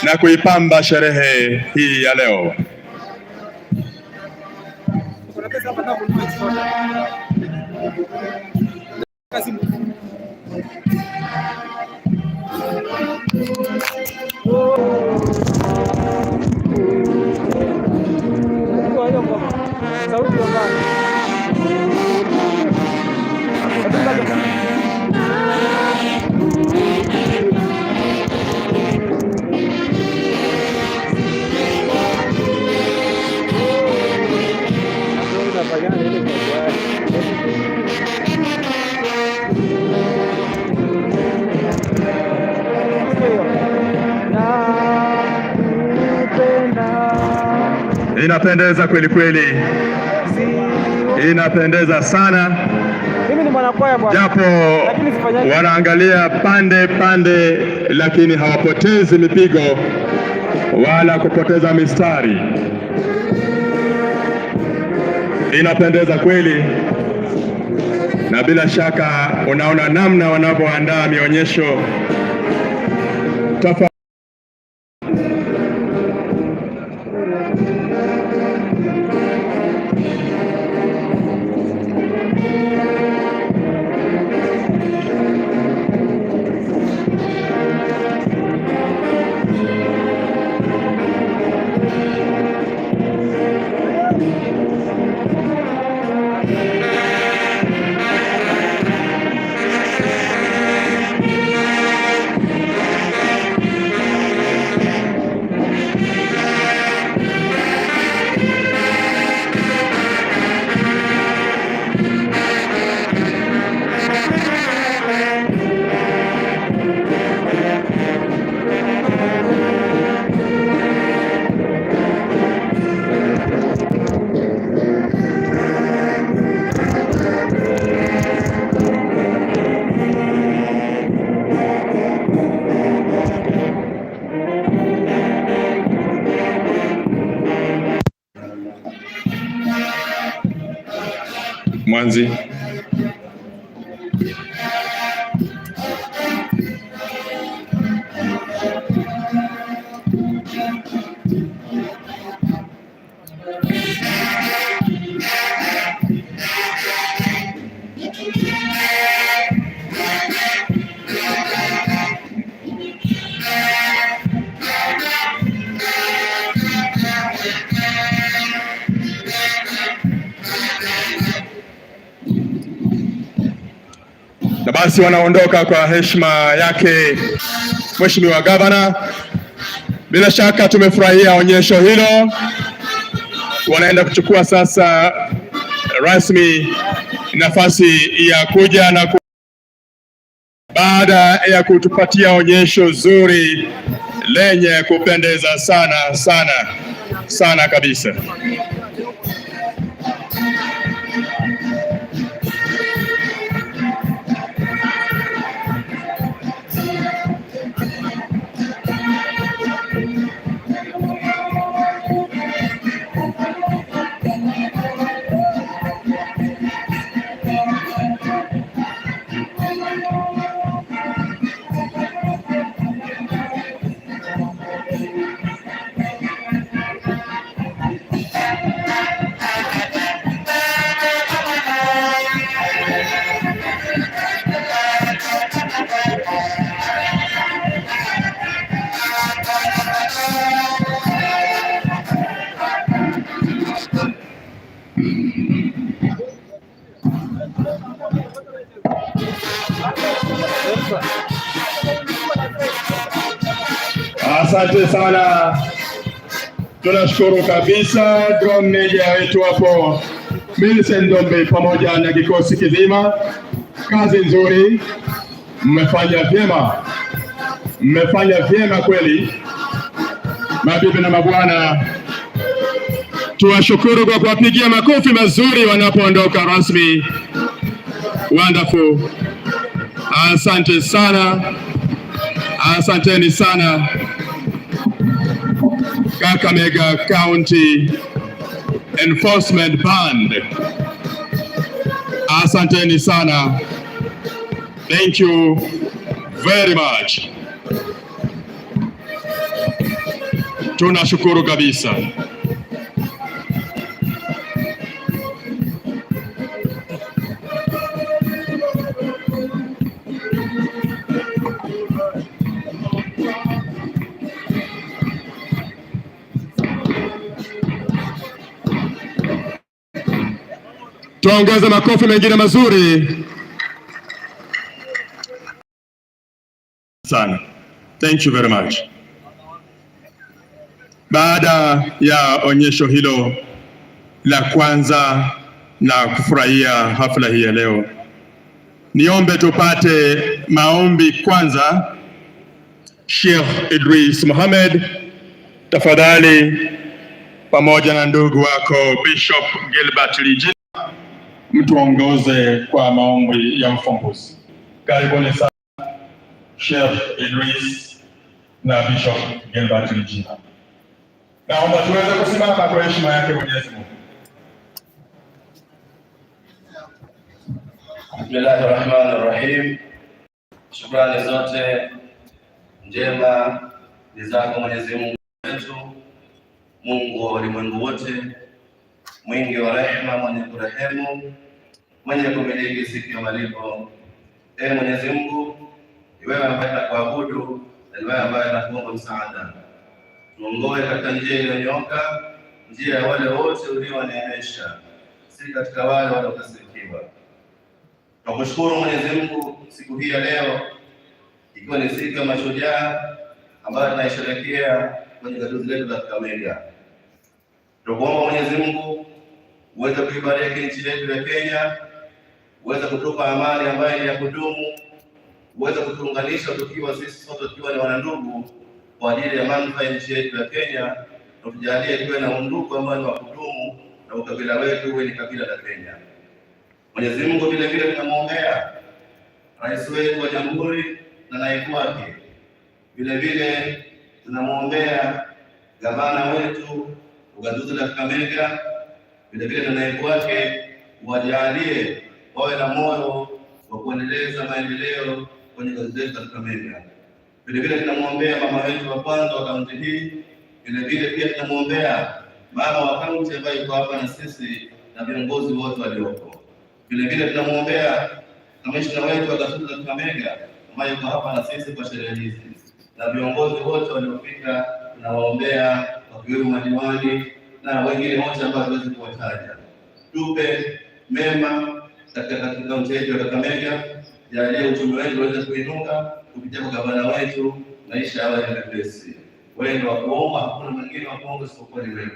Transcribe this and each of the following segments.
na kuipamba sherehe hii ya leo. Inapendeza kweli kweli, inapendeza sana. Mimi ni mwanakwaya bwana, japo wanaangalia pande pande, lakini hawapotezi mipigo wala kupoteza mistari. Inapendeza kweli, na bila shaka unaona namna wanavyoandaa mionyesho tofauti. Mwanzi. Na basi wanaondoka kwa heshima yake Mheshimiwa Gavana. Bila shaka tumefurahia onyesho hilo. Wanaenda kuchukua sasa rasmi nafasi ya kuja na baada ya kutupatia onyesho zuri lenye kupendeza sana sana sana kabisa. Asante sana, tunashukuru kabisa drone media wetu hapo Millicent Dombe pamoja na kikosi kizima. Kazi nzuri, mmefanya vyema kweli. Mabibi na mabwana, tuwashukuru kwa kuwapigia makofi mazuri wanapoondoka rasmi. Wonderful. Asante sana, asanteni sana. Kakamega County Enforcement Band, asanteni sana. Thank you very much. tunashukuru kabisa. Tuongeze makofi mengine mazuri sana. Thank you very much. Baada ya onyesho hilo la kwanza na kufurahia hafla hii ya leo, niombe tupate maombi kwanza. Sheikh Idris Mohamed, tafadhali, pamoja na ndugu wako Bishop Gilbert Lijina, mtuongoze kwa maombi ya ufunguzi. Karibuni sana Sheikh Idris na Bishop Gilbert Lijina. Naomba tuweze kusimama kwa heshima yake Mwenyezi Mungu. Bismillahirrahmanirrahim. Shukrani zote njema ni zako Mwenyezi Mungu wetu, Mungu wa ulimwengu wote, mwingi wa rehema, mwenye kurehemu, mwenye kumiliki siku ya malipo. Ee Mwenyezi Mungu, ni wewe ambaye tunakuabudu na ni wewe ambaye tunakuomba msaada. Tuongoe katika njia iliyonyooka, njia ya wale wote uliowaneemesha, si katika wale waliokasirikiwa. Tunakushukuru Mwenyezi Mungu siku hii ya leo, ikiwa ni siku ya mashujaa ambayo tunaisherehekea kwenye gatuzi letu la Kakamega. Tunakuomba Mwenyezi Mungu uweze kuibariki nchi yetu ya Kenya, uweze kutupa amani ambayo ni ya kudumu, uweze kutuunganisha tukiwa sisi sote tukiwa ni wanandugu kwa ajili ya manufaa ya nchi yetu ya Kenya, na tujalie tuwe na undugu ambao ni wa kudumu na ukabila wetu uwe ni kabila la Kenya. Mwenyezi Mungu vile vile tunamwombea rais wetu wa jamhuri na naibu wake. Vile vile tunamwombea gavana wetu wa gatuzi la Kakamega, vile vile na naibu wake, wajalie wawe na moyo wa kuendeleza maendeleo kwenye gatuzi letu la Kakamega. Vile vile tunamwombea mama wetu wa kwanza wa kaunti hii. Vile vile pia tunamwombea mama wa kaunti ambaye yuko hapa na sisi na viongozi wote walioko. Vile vile tunamwombea kamishna wetu wa gatuzi la Kakamega ambaye yuko hapa na sisi kwa sherehe hizi, na viongozi wote waliofika tunawaombea, wakiwemo madiwani na wengine wote ambao hatuwezi kuwataja. Tupe mema katika kaunti yetu ya Kakamega, jalie uchumi wetu uweze kuinuka kupitia kwa gavana wetu, maisha yawe mepesi. Wewe ndio wa kuomba, hakuna mwingine wa kuomba isipokuwa ni wewe.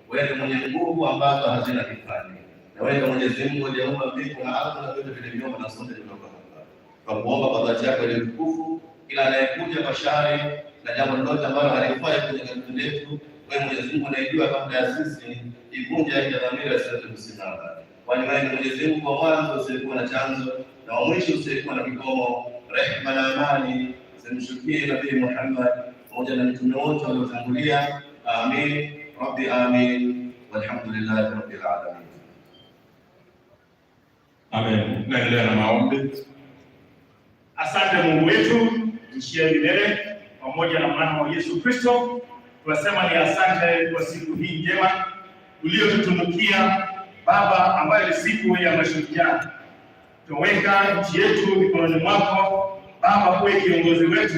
Wewe ni mwenye nguvu ambazo hazina kifani, na wewe ndio Mwenyezi Mungu aliyeumba mbingu na ardhi na vyote vilivyomo na sote tutoka hapa. Kwa kuomba kwa dhati yako ile tukufu, kila anayekuja kwa shari na jambo lolote ambalo halifai kwenye gatuzi letu, wewe Mwenyezi Mungu unaijua kabla ya sisi, ivunje ile dhamira isiweze kusimama. Kwani wewe ni Mwenyezi Mungu wa mwanzo usiyekuwa na chanzo na wa mwisho usiyekuwa na kikomo. Rehema na amani zimshukie Nabii Muhammad pamoja na mitume wote waliotangulia. Amin rabbi amin, walhamdulillahi rabbil alamin. Amen. Naendelea na maombi. Asante Mungu wetu mshia milele, pamoja na mwana wa Yesu Kristo, tunasema ni asante kwa siku hii njema uliotutunukia Baba, ambayo ni siku ya mashujaa. Tuweka nchi yetu mikononi mwako Baba, uwe kiongozi wetu,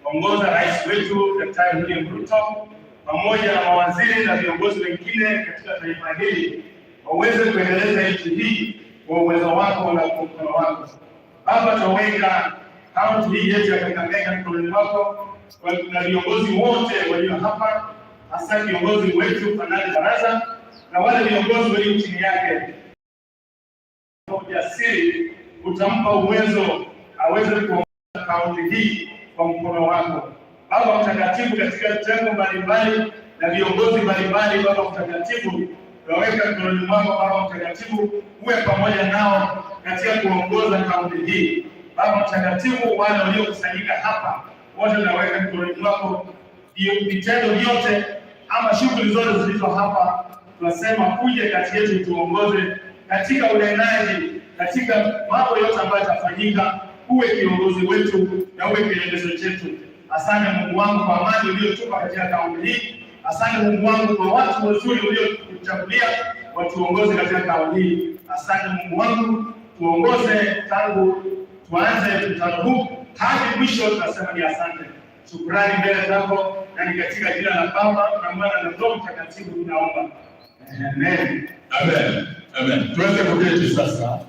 ongoza rais wetu Daktari William Ruto pamoja na mawaziri na viongozi wengine katika taifa hili, waweze kuendeleza nchi hii kwa uwezo wako na kwa mkono wako. Baba, tuweka kaunti hii yetu ya Kakamega mikononi mwako na viongozi wote walio hapa, hasa viongozi wetu Fanani Baraza na wale viongozi walio chini yake. Ujasiri utampa uwezo aweze kuongoza kaunti hii kwa mkono wako Baba Mtakatifu, katika vitengo mbalimbali na viongozi mbalimbali. Baba Mtakatifu, tunaweka mikononi mwako Baba Mtakatifu, uwe pamoja nao katika kuongoza kaunti hii. Baba Mtakatifu, wale waliokusanyika hapa wote tunaweka mikononi mwako, vitendo vyote ama shughuli zote zilizo hapa, tunasema kuja kati yetu, tuongoze katika unenaji, katika mambo yote ambayo yatafanyika. Uwe kiongozi wetu na uwe kielelezo chetu. Asante Mungu wangu kwa amani uliyotupa katika kaunti hii, Asante Mungu wangu kwa watu wazuri uliotuchagulia watuongoze katika kauli hii. Asante Mungu wangu, tuongoze tangu tuanze mkutano huu hadi mwisho. Tunasema ni asante, shukrani mbele zako, na ni katika jina la Baba na Mwana na Roho Mtakatifu tunaomba. Amen. Amen. Amen. Tuweze kuketi sasa.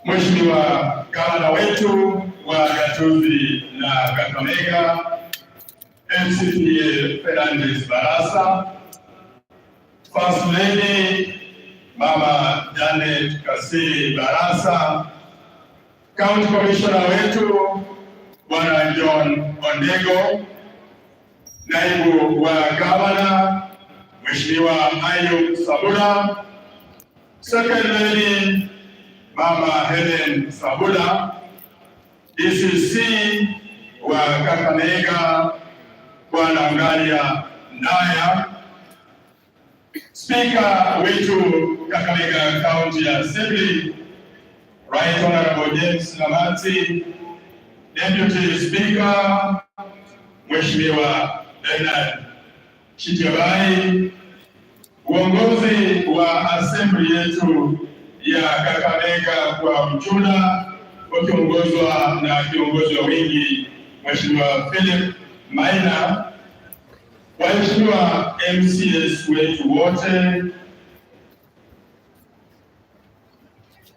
Mheshimiwa Gavana wetu wa Gatuzi na Kakamega, MCPA Fernandez Barasa, First Lady Mama Janet Kasiri Barasa, County Commissioner wetu Bwana John Ondego, Naibu wa Gavana Mheshimiwa Ayub Sabula, Second Lady Mama Helen Sabula, DCC wa Kakamega Bwana Ngalia Naya, Speaker wetu Kakamega County Assembly Right Honorable James Lamati, Deputy Speaker Mheshimiwa Bernard Chitiabai, uongozi wa assembly yetu ya Kakamega kwa ujumla wakiongozwa na kiongozi wa wingi Mheshimiwa Philip Maina, waheshimiwa MCS wetu wote,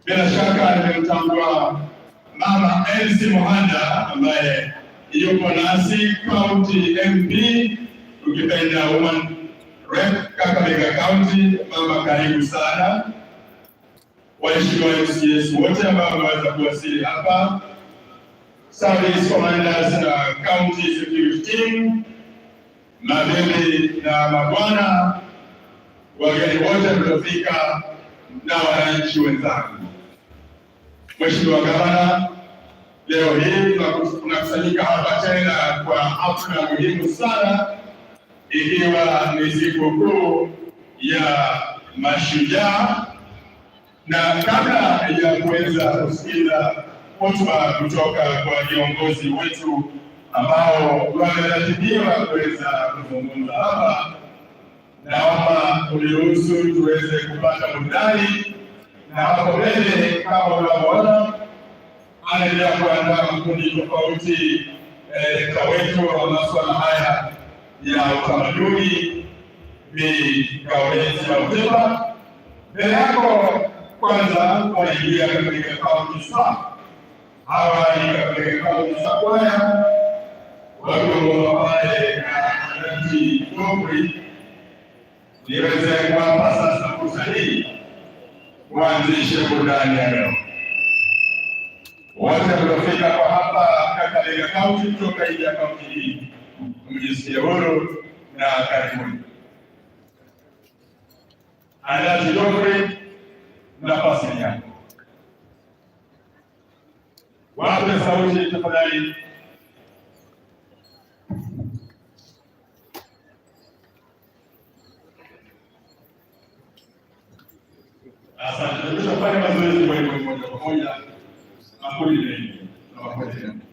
bila shaka nimemtambua Mama Elsie Mohanda ambaye yuko nasi, County MP, ukipenda Woman Rep Kakamega County. Mama, karibu sana. Waheshimiwa MCS wote ambao wameweza kuwasili hapa, Service Commanders na County Security Team, mabibi na mabwana, wageni wote mliofika na wananchi wenzangu. Mheshimiwa Gavana, leo hii tunakusanyika hapa tena kwa hafla muhimu sana, ikiwa ni siku kuu ya Mashujaa, na kabla ya kuweza kusikiza hotuba kutoka kwa viongozi wetu ambao wameratibiwa kuweza kuzungumza hapa, naomba uniruhusu tuweze kupata burudani, na hapo mbele kama unavyoona anaendelea kuandaa makundi tofauti kwa wetu wa masuala haya ya utamaduni, vikaolezi ya hotuba. Mbele yako kwanza wanaingia katika kaunti staff. Hawa ni katika kaunti za kwaya wakiongozwa pale na Anati Gobri. Niweze kuwapa sasa fursa hii kuanzisha burudani ya leo. Wote waliofika kwa hapa Kakamega County kutoka nje ya kaunti hii, mjisikie huru na karibuni. Anati Gobri, nafasi yako. Wape sauti tafadhali. Asante. Tutafanya mazoezi kwa hiyo moja kwa moja. Makundi mengi na makundi mengi.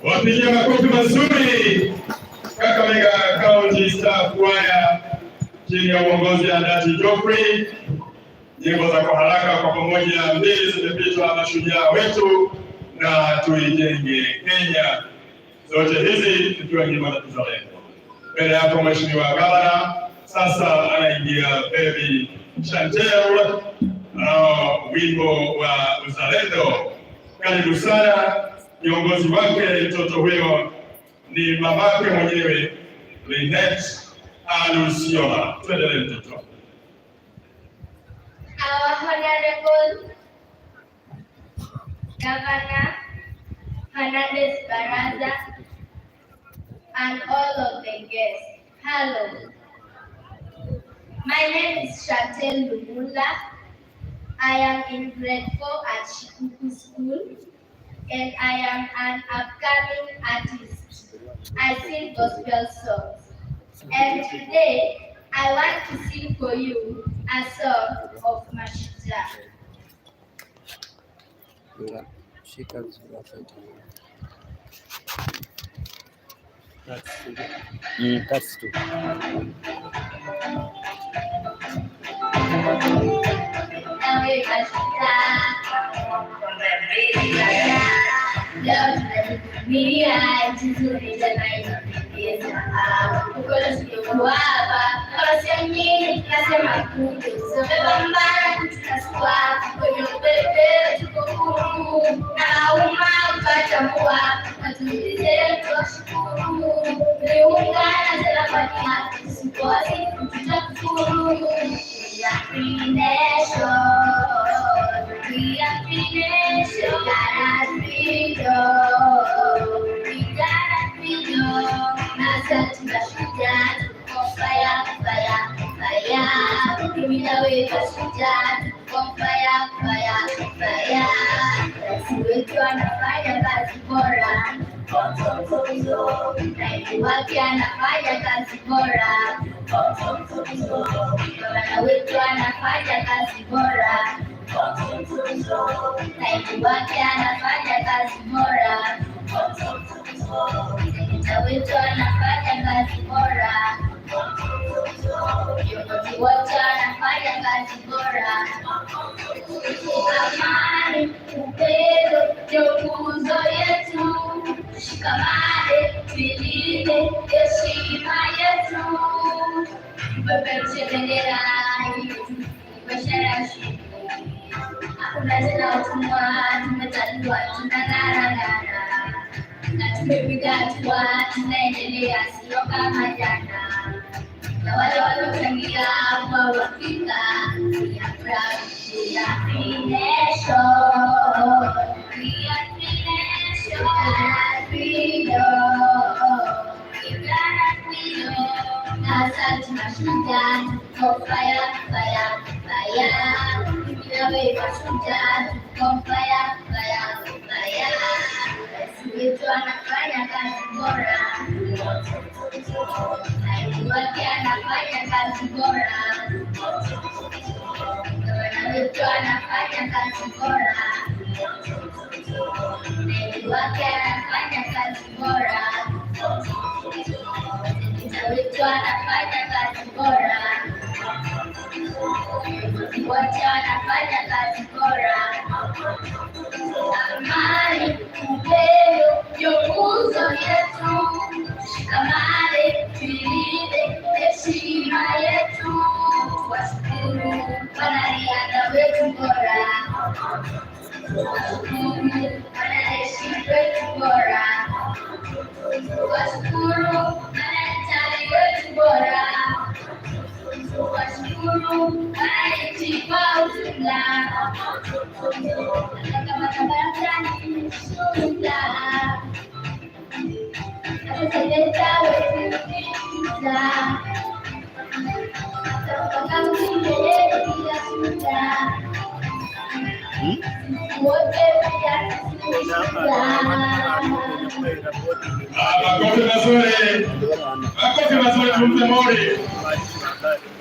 Wapigie makofi mazuri. Kakamega County Staff Choir chini ya uongozi wa Dati Geoffrey. Nyimbo za kwa haraka kwa pamoja mbili zimepitwa na mashujaa wetu na tuijenge Kenya. Zote hizi tukiwa nyimbo za kizalendo. Mbele yako Mheshimiwa Gavana, sasa anaingia Baby Chantel, wimbo wa uzalendo. Karibu sana. Kiongozi wake mtoto huyo ni mamake mwenyewe Linet Alusiona. Tuendelee mtoto. Our Honorable Governor Hernandez Baraza and all of the guests, hello. My name is Chantel Lumula. I am in grade 4 at Shikuku School, and I am an upcoming artist. I sing gospel songs. And today, I want to sing for you a song of Mushajaa. That's two. Leo Mira, vizuri tena inapendeza. Ukola sio hapa, kama siamini nasema kuja. Tumepambana kutukasua, kwenye upepe tuko huru. Na ukatambua, matumizi yetu washukuru. Tuliungana tena kwa nia, sikosi tutakufuru. We are free nation, we are free nation, we got freedom. Nasa tunashujaa, tuko fire, fire, fire. Kimina wetu shujaa, tuko fire, fire, fire. Rais wetu anafanya kazi bora, rais wake anafanya kazi bora, gavana wetu anafanya kazi bora, rais wake anafanya kazi bora, seneta wetu anafanya kazi bora, viongozi wote wanafanya kazi bora. Amani, upendo ndio nguzo yetu. Shikamane, tulinde heshima yetu. Tupeperushe bendera yetu, biashara shiki. Hakuna tena utumwa, tumetaliwa, tunang'ara na tumepiga hatua, tunaendelea, sio kama jana. Na wale waliochangia kwa uhakika, we are proud, we are free nation, we are free nation, we got freedom. Nasa tunashujaa, tuko fire, fire, fire. Kimina wetu shujaa, tuko fire, fire, fire. Rais wetu anafanya kazi bora, rais wake anafanya kazi bora, gavana wetu anafanya kazi bora, rais wake anafanya kazi bora, seneta wetu anafanya kazi bora, viongozi wote wanafanya kazi bora. Amani, upendo ndio nguzo yetu. Shikamane, tulinde heshima yetu. Washukuru wanariadha wetu bora, washukuru wanajeshi wetu bora, washukuru madaktari wetu bora, washukuru wananchi kwa ujumla. Kama barabarani shujaa, seneta wetu shujaa, kama mbele bila shujaa, wote pia shujaa. Makofi mazuri, makofi mazuri, tumpe mori.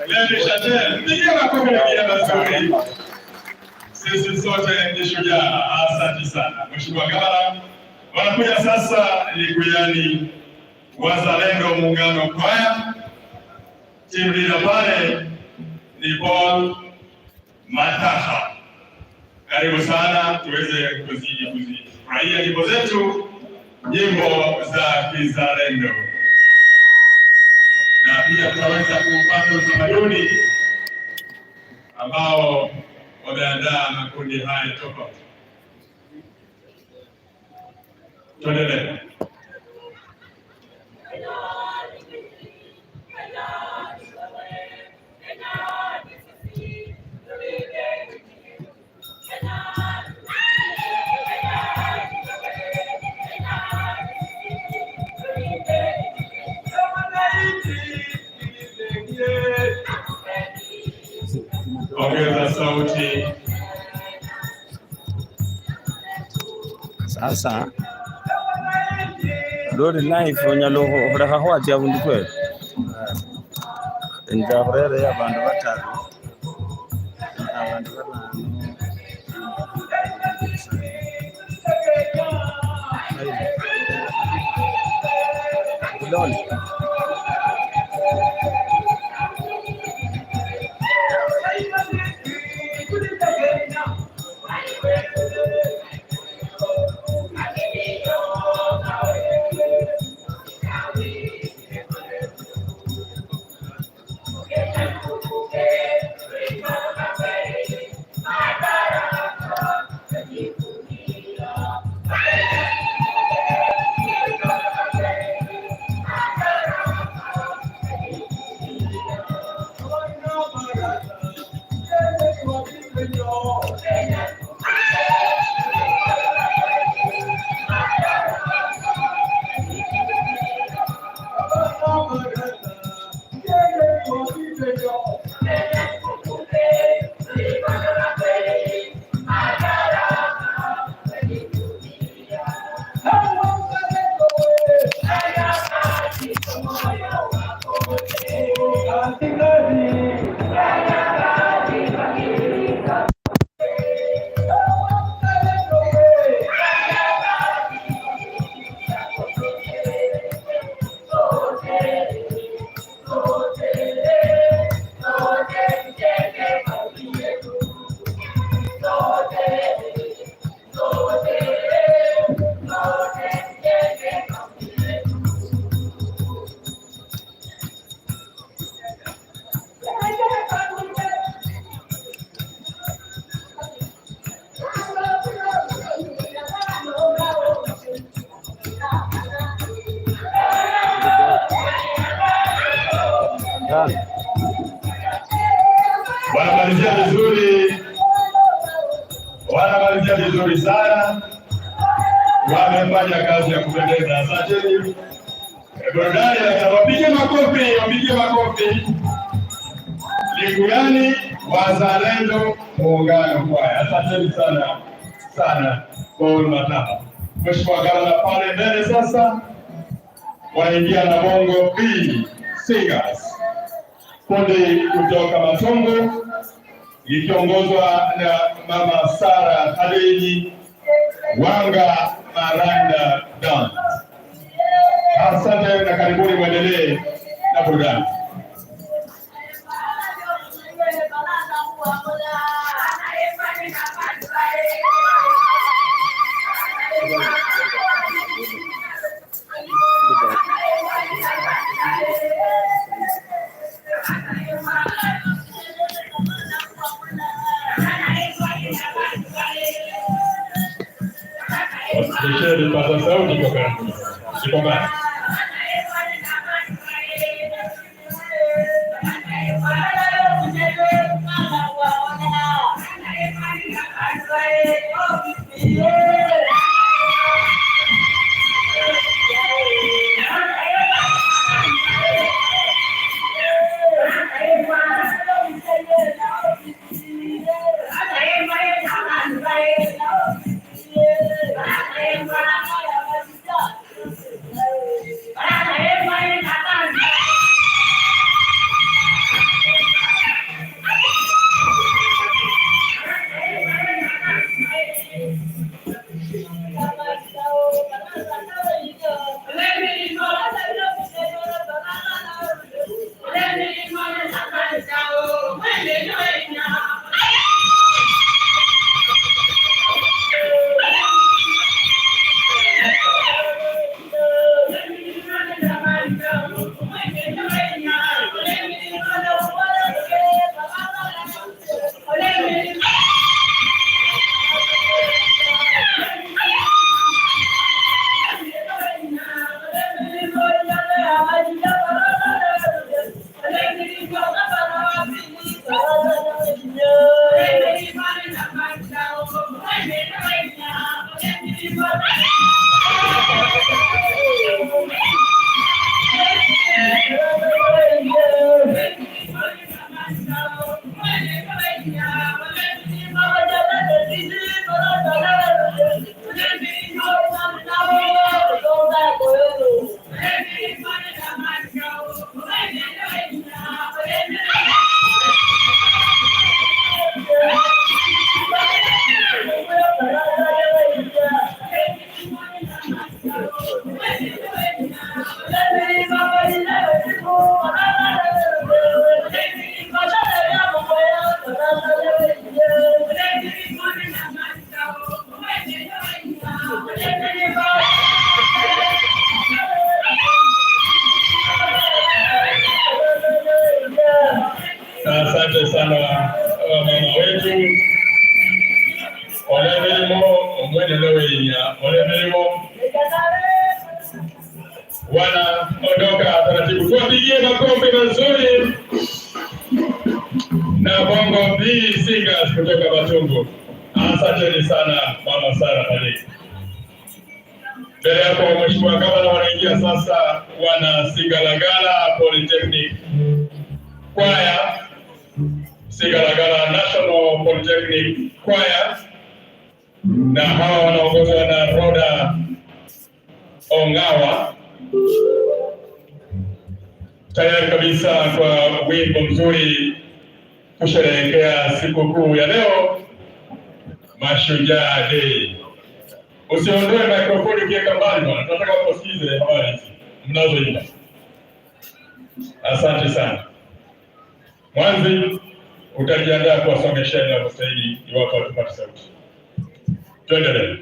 Leo Chanel, ndio makofi ya mazuri. Sisi sote ni shujaa. Asante sana Mheshimiwa Gavana. Wanakuja sasa ni Guyani Wazalendo Muungano Kwaya. Timu leader pale ni Paul Mataha. Karibu sana tuweze kuzifurahia nyimbo zetu, nyimbo za kizalendo, na pia tutaweza kupata utamaduni ambao wameandaa makundi haya tofauti. Tuendelee. Ongeza sauti. Sasa Lori life onyalo horeka hwati abundu kwe enja horere abantu batatu abantu batano wanamalizia vizuri sana, wamefanya kazi ya kupendeza. Asanteni. Burudani wapige makofi. Liguyani Wazalendo Muungano Kwaya. Asanteni sana kwa matapa. Mheshimiwa Gavana pale mbele sasa wanaingia na bongo B Singers, kundi kutoka Matongo ikiongozwa na Mama Sara Hadeji Wanga Maranda Dan. Asante na karibuni, mwendelee na burudani. Jadi pasal sauti kwa karibu. Sipambane. Asante sana mama wetu. Ole milimo mwendelewenya. Ole milimo wanaondoka taratibu. Tuwapigie makofi mazuri na bongo B Singers kutoka Matungu. Asanteni sana Mama Sara Hadeji. Mbele yako Mheshimiwa Gavana wanaingia sasa wana Sigalagala Polytechnic Choir, Sigalagala National Polytechnic Choir, na hawa wanaongozwa na Roda Ongawa, tayari kabisa kwa wimbo mzuri kusherehekea sikukuu ya leo, Mashujaa Day. Usiondoe mikrofoni ukiweka mbali bwana, tunataka kusikize habari mnazoimba. Asante sana. Mwanzi utajiandaa kuwasomesha na kusaidia iwapo tupate sauti. Tuendelee.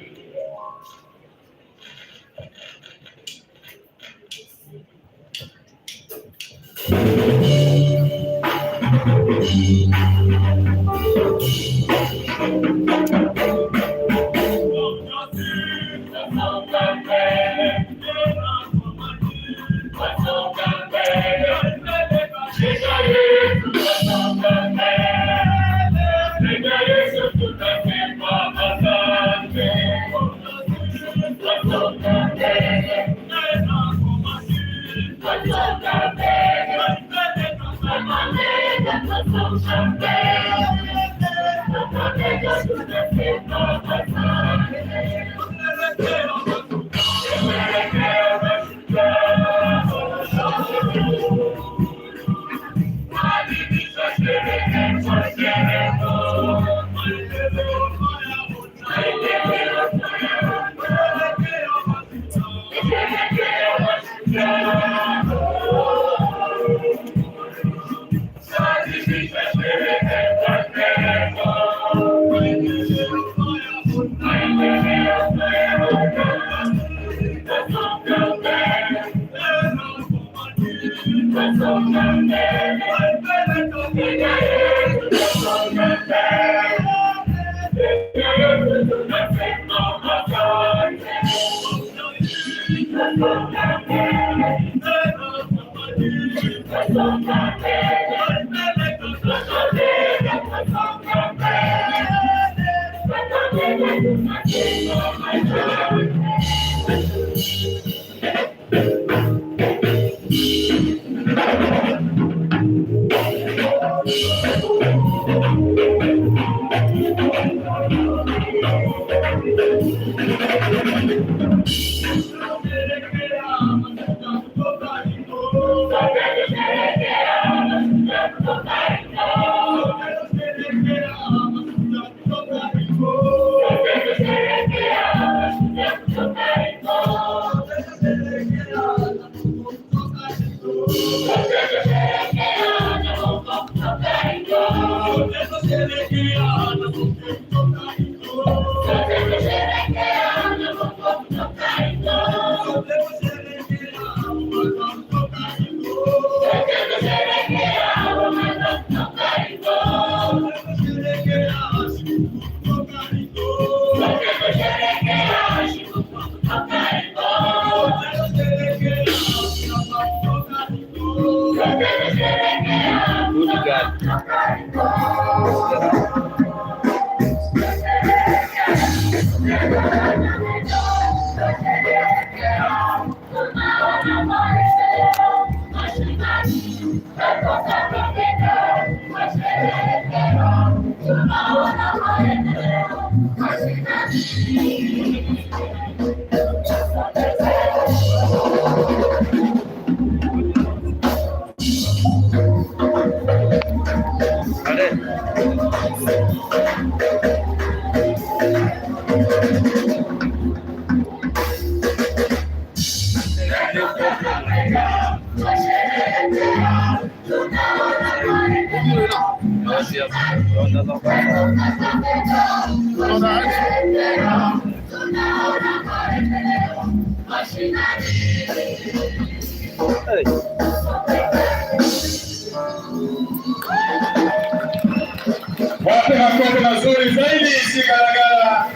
Wape makofi mazuri zaidi Sigalagala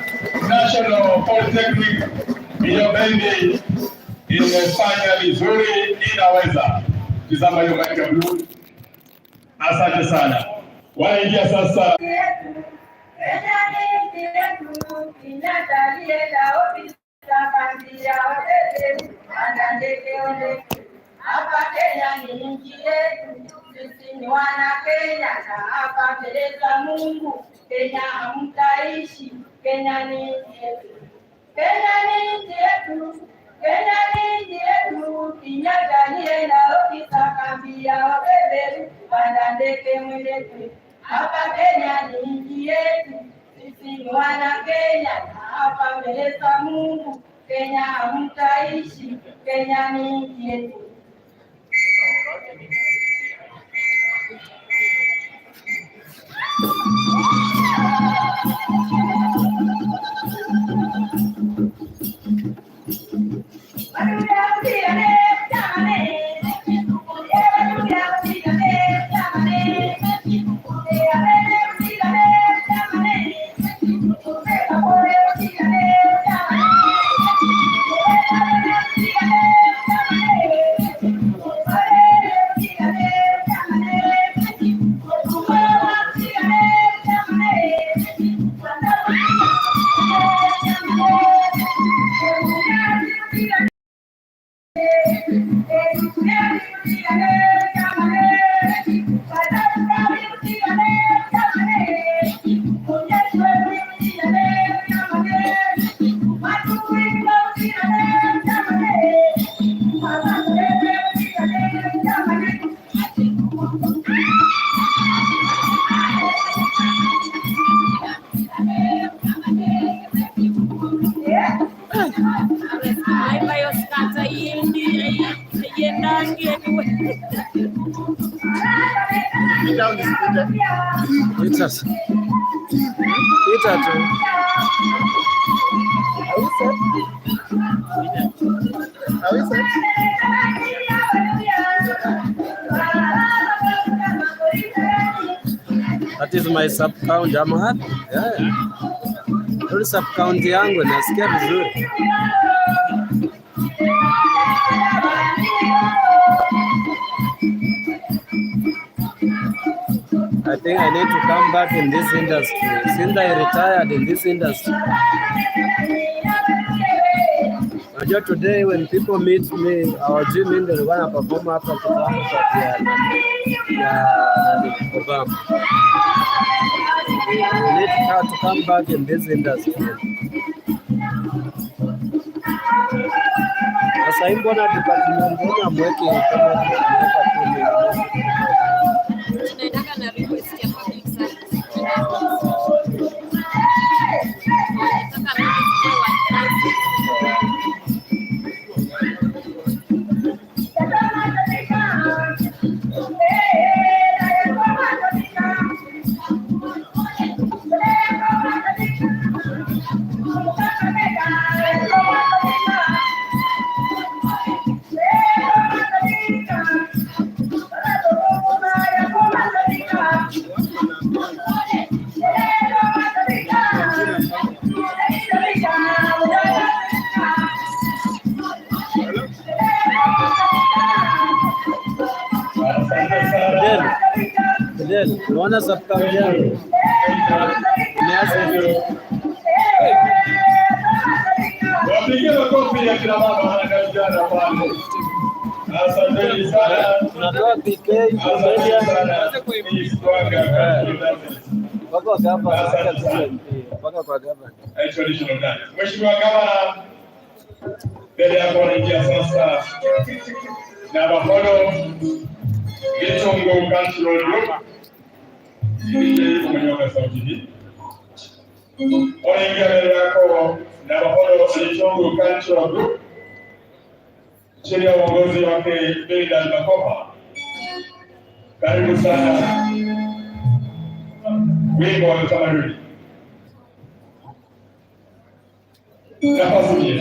National Polytechnic. Hiyo bendi imefanya vizuri, inaweza. Tazama hiyo katika blue. Asante sana. Wanaingia sasa. Hapa Kenya ni nchi yetu, sisi ni wana Kenya, na hapa mbele za Mungu Kenya hamtaishi. Kenya ni nchi yetu, Kenya ni nchi yetu, Kenya ni nchi yetu. Kinyaga nienda ofisa kambia wabeberu panda ndege mwende. Hapa Kenya ni nchi yetu, sisi ni wana Kenya, na hapa mbele za Mungu Kenya hamtaishi. Kenya ni nchi yetu. That is my sub count. I'm happy. Yeah. Ndio sub count yangu nasikia vizuri. I think I need to come back in this industry. Since I retired in this industry. Today when people meet me, our gym in the one perform after program. We need to come back in this industry. Sasa hivi mbona department mbona mweke tunaendaka na request ya public service. Unaona subcount yangu wapigie makofi ya kila mama wanakajana pale. Asanteni sana. Tunatoa PK mpaka kwa gavana. Traditional dance. Mheshimiwa Gavana, mbele yako wanaingia sasa na Bukhungu Bukhungu Cultural Group. Umenyoka sauti hii. Wanaingia mbele yako na Bukhungu Cultural Group chini ya uongozi wake Bernard Makopa. Karibu sana. Wimbo wa utamaduni. Nafasi hii.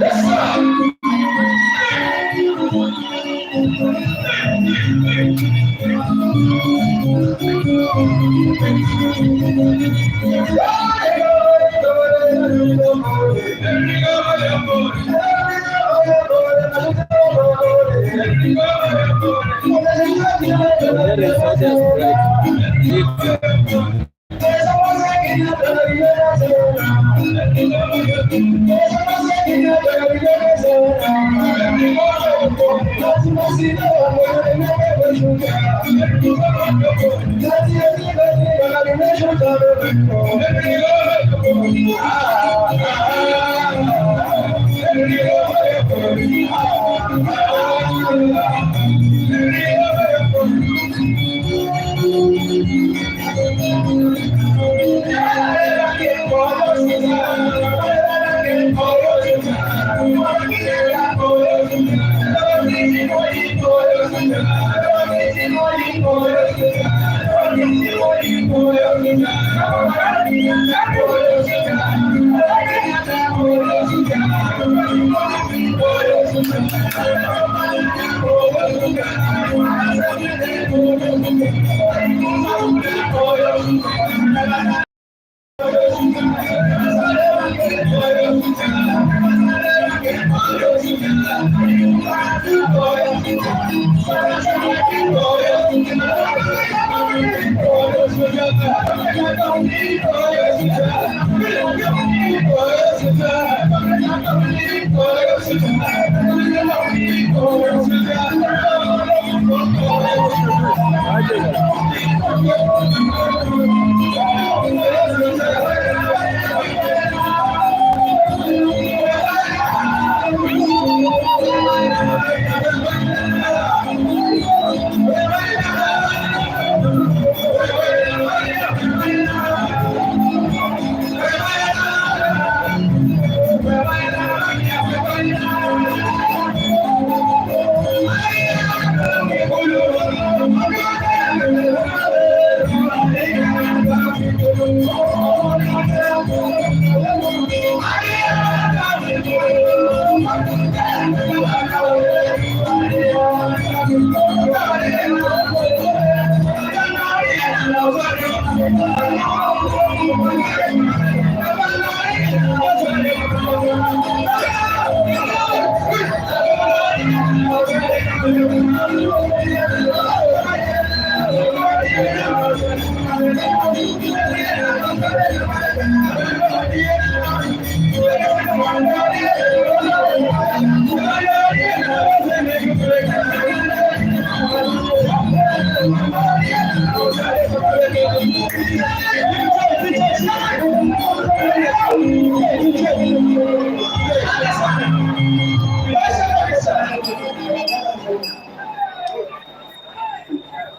Yes, sir.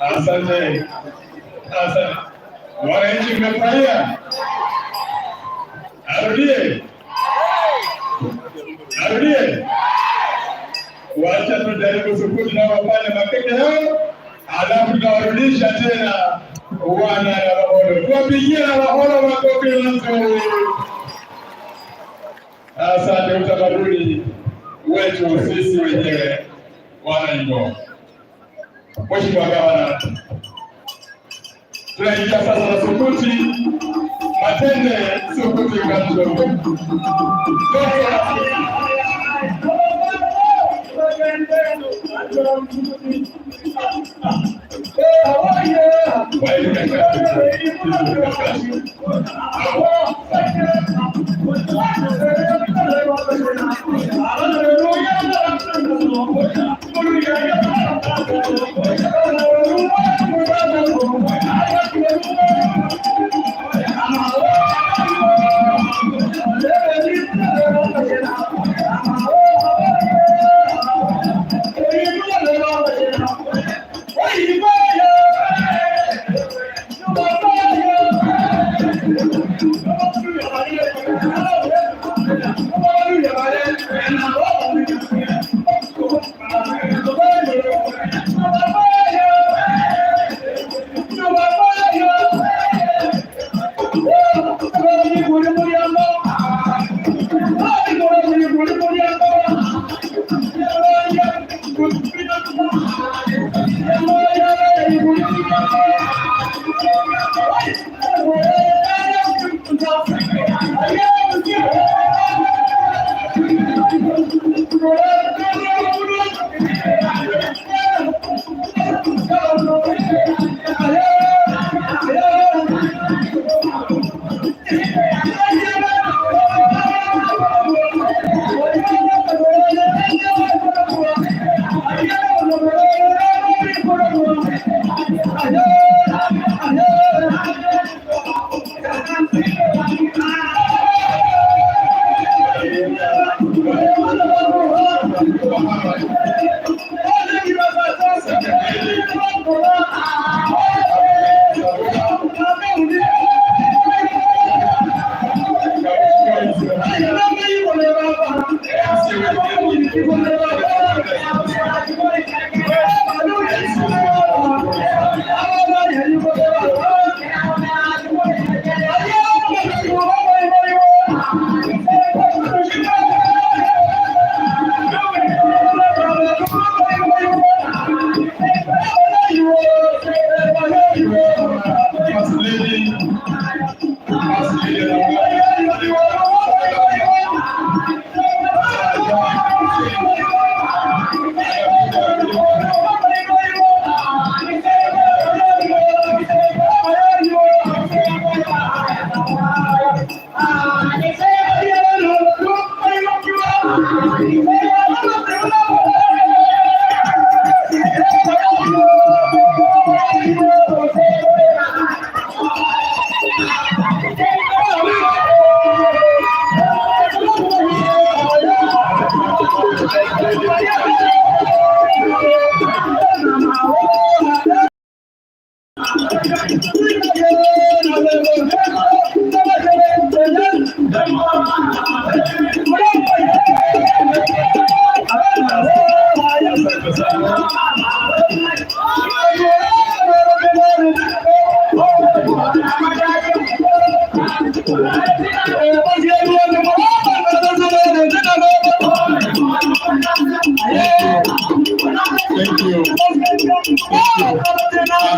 Asante. Asante. Wananchi mmefurahia? Arudie. Arudie. Wacha tujaribu sukuni na wafanye makeke yao, alafu tunawarudisha tena wana na Waholo. Tuwapigie na Waholo makofi mazuri. Asante, utamaduni wetu sisi wenyewe wana Igbo. Mheshimiwa Gavana, tunaingia sasa na Sukuti Matende Sukuti Kanjo.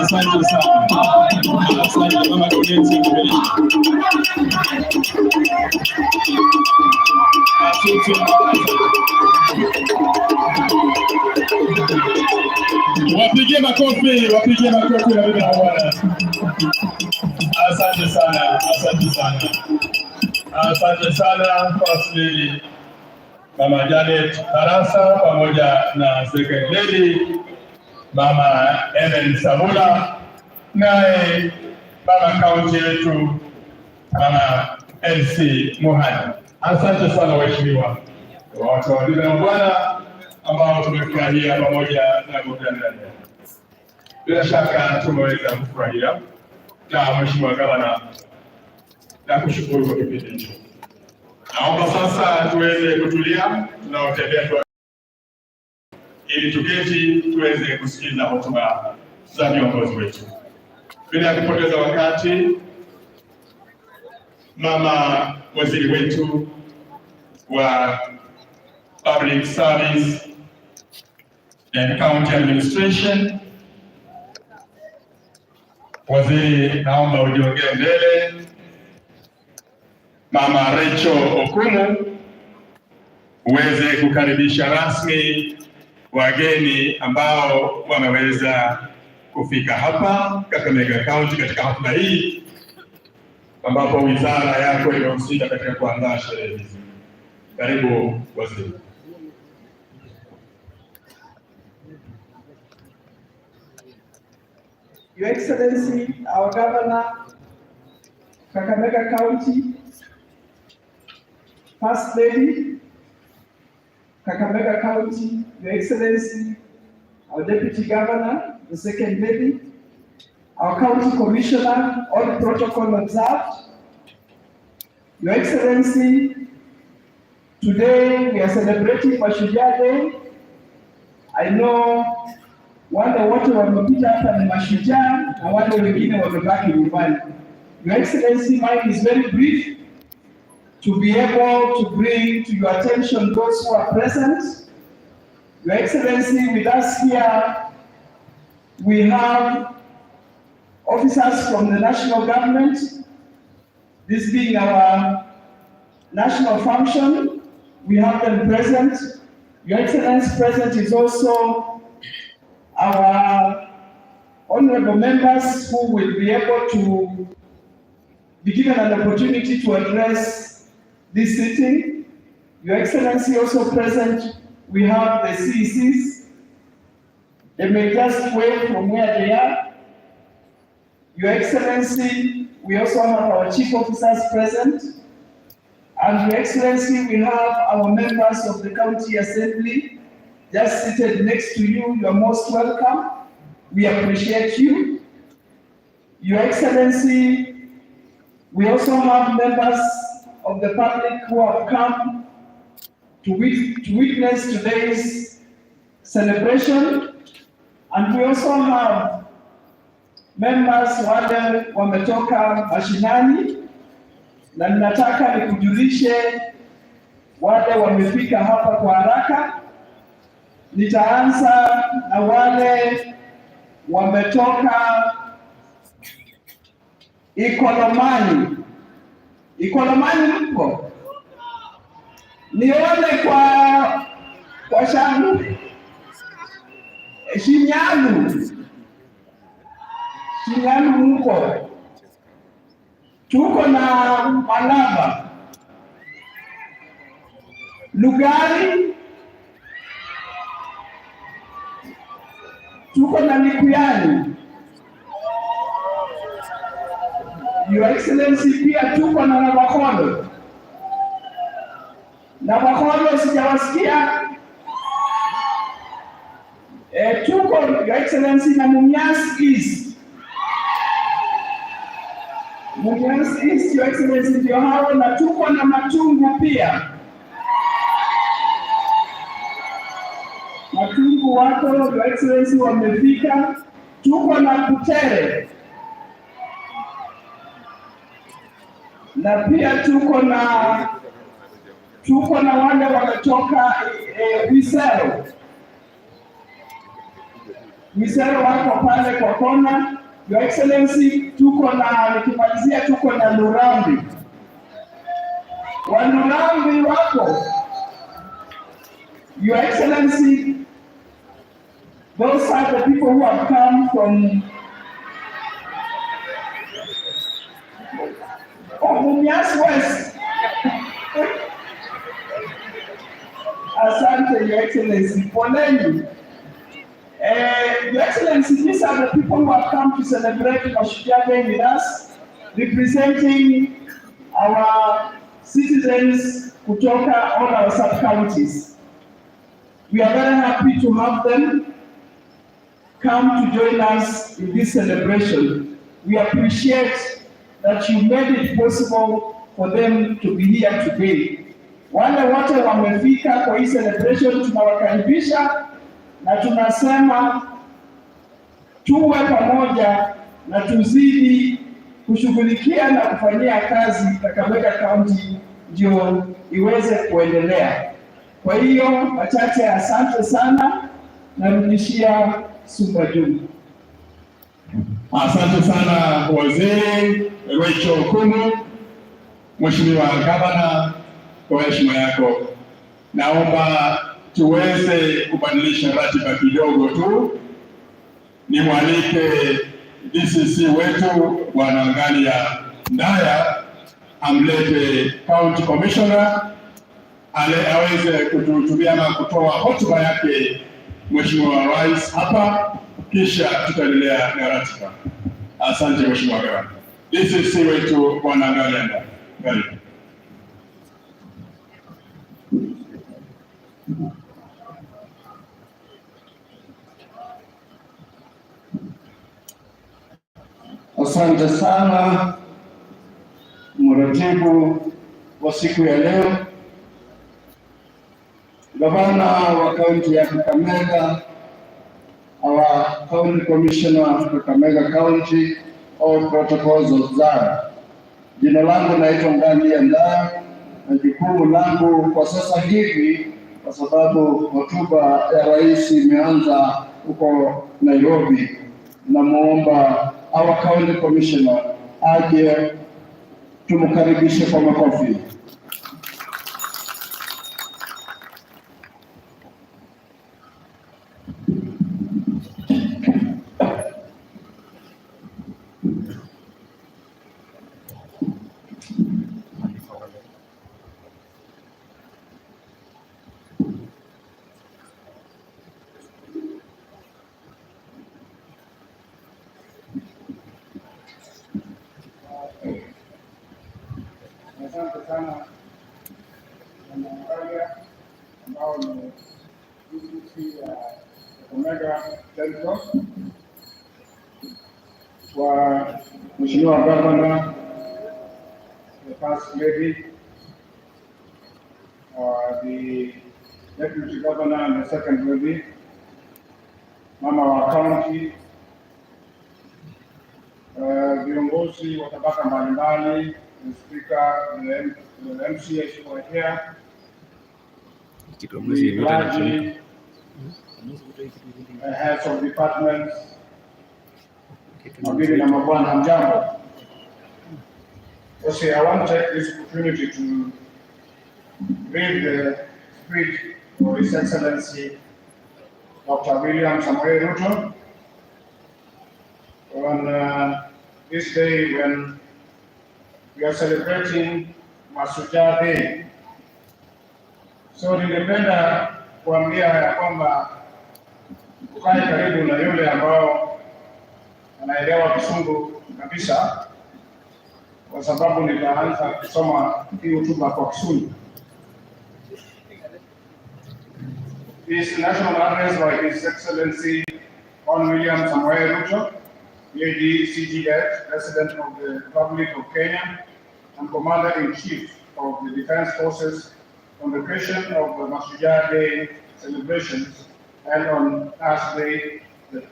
Asante sana. Asante mama Doneti. Wapige makofi na bibi na bwana. Asante sana, asante sana. Asante sana kwa Lady Mama Janet Barasa pamoja na Second Lady Mama Ellen Samula, naye Mama kaunti yetu Mama LC Muhani. Asante sana waheshimiwa watu wa bibi na bwana ambao tumefurahia pamoja na burudani. Bila shaka tumeweza kufurahia na Mheshimiwa Gavana na kushukuru kwa kipindi hicho. Naomba sasa tuweze kutulia, tunaotembea ili tuketi tuweze kusikiliza hotuba za viongozi wetu. Bila kupoteza wakati, mama waziri wetu wa Public Service and County Administration, waziri, naomba ujiongee mbele. Mama Rachel Okumu, uweze kukaribisha rasmi wageni ambao wameweza kufika hapa Kakamega County katika hafla hii ambapo wizara yako imehusika katika kuandaa sherehe hizi. Karibu waziri. Your Excellency, our Governor, Kakamega County, First Lady, Kakamega County, Your Excellency, our Deputy Governor, the Second Lady, our County Commissioner, all protocol observed. Your Excellency, today we are celebrating Mushajaa Day. I know wale wote wamekuja hapa ni mashujaa na wale wengine wamebaki nyumbani. Your Excellency, mine is very brief to be able to bring to your attention those who are present. Your Excellency, with us here, we have officers from the national government, this being our national function. We have them present. Your Excellency, present is also our honorable members who will be able to be given an opportunity to address this sitting. Your Excellency, also present, we have the CECs. They may just wait from where they are. Your Excellency, we also have our chief officers present. And Your Excellency, we have our members of the County Assembly just seated next to you. You are most welcome. We appreciate you. Your Excellency, we also have members of the public who have come to witness today's celebration. And we also have members wale wametoka mashinani, na ninataka nikujulishe wale wamefika hapa kwa haraka. Nitaanza na wale wametoka Ikolomani. Ikolomani mko? Nione kwa shangwe. Shinyalu mko? Tuko na Malaba, Lugari, tuko na Likuyani. Your Excellency, pia tuko na Navakholo. Navakholo sijawasikia. Tuko, Your Excellency, na Mumias East. Mumias East, Your Excellency, ndio hao, na tuko na Matungu pia. Matungu wako, Your Excellency, wamefika. Tuko na Kutere. na pia tuko na wale wametoka Wisero wako pale kwa kona. Your Excellency, nikimalizia tuko na Lurambi. Walurambi wako. Your Excellency, those are the people who have come from Mumias West. Asante, Your Excellency. Poleni. Your Excellency, these are the people who have come to celebrate Mushajaa Day with us, representing our citizens kutoka all our sub-counties. We are very happy to have them come to join us in this celebration. We appreciate that you made it possible for them to be here today. Wale wote wamefika kwa hii celebration tunawakaribisha na tunasema tuwe pamoja na tuzidi kushughulikia na kufanyia kazi Kakamega County ndio iweze kuendelea. Kwa hiyo wachache, asante sana, narudishia Super Juma. Asante sana wazee Rachel Bukhungu. Mheshimiwa Gavana, kwa heshima yako naomba tuweze kubadilisha ratiba kidogo tu. Nimwalike DCC wetu Bwana Angalia Ndaya amlete County Commissioner aweze kutuhutubia na kutoa hotuba yake Mheshimiwa Rais hapa, kisha tutaendelea na ratiba. Asante Mheshimiwa Gavana. DCC wetu Bwana Angalia Ndaya. Karibu. Asante sana mratibu wa siku ya leo, Gavana wa kaunti ya Kakamega, our County Commissioner of Kakamega County, all protocols observed. Jina langu naitwa Angalia Ndaya na jukumu langu kwa sasa hivi, kwa sababu hotuba ya rais imeanza huko Nairobi, namuomba our County Commissioner aje tumkaribishe kwa makofi. Asante sana wanaangalia ambao ni DCC ya Kakamega Central, kwa Mheshimiwa Gavana, the First Lady, the Deputy Governor and the Second Lady, mama wa county, viongozi wa tabaka mbalimbali, the Speaker, the MCAs who are here, the clergy, heads of departments, mabibi na mabwana, hamjambo. Okay, I want to take this opportunity to read the speech of His Excellency Dr. William Samoei Ruto on this day when we are celebrating Mushajaa Day. So ningependa kuambia ya kwamba ukae karibu na yule ambao anaelewa Kisungu kabisa, kwa sababu nitaanza kusoma hii hotuba kwa Kisungu. This national address by His Excellency Hon. William Samoei Ruto, PhD, CGH, President of the Republic of Kenya and Commander-in-Chief of the Defense Forces, on the occasion of the Mushajaa Day celebrations held on Thursday, the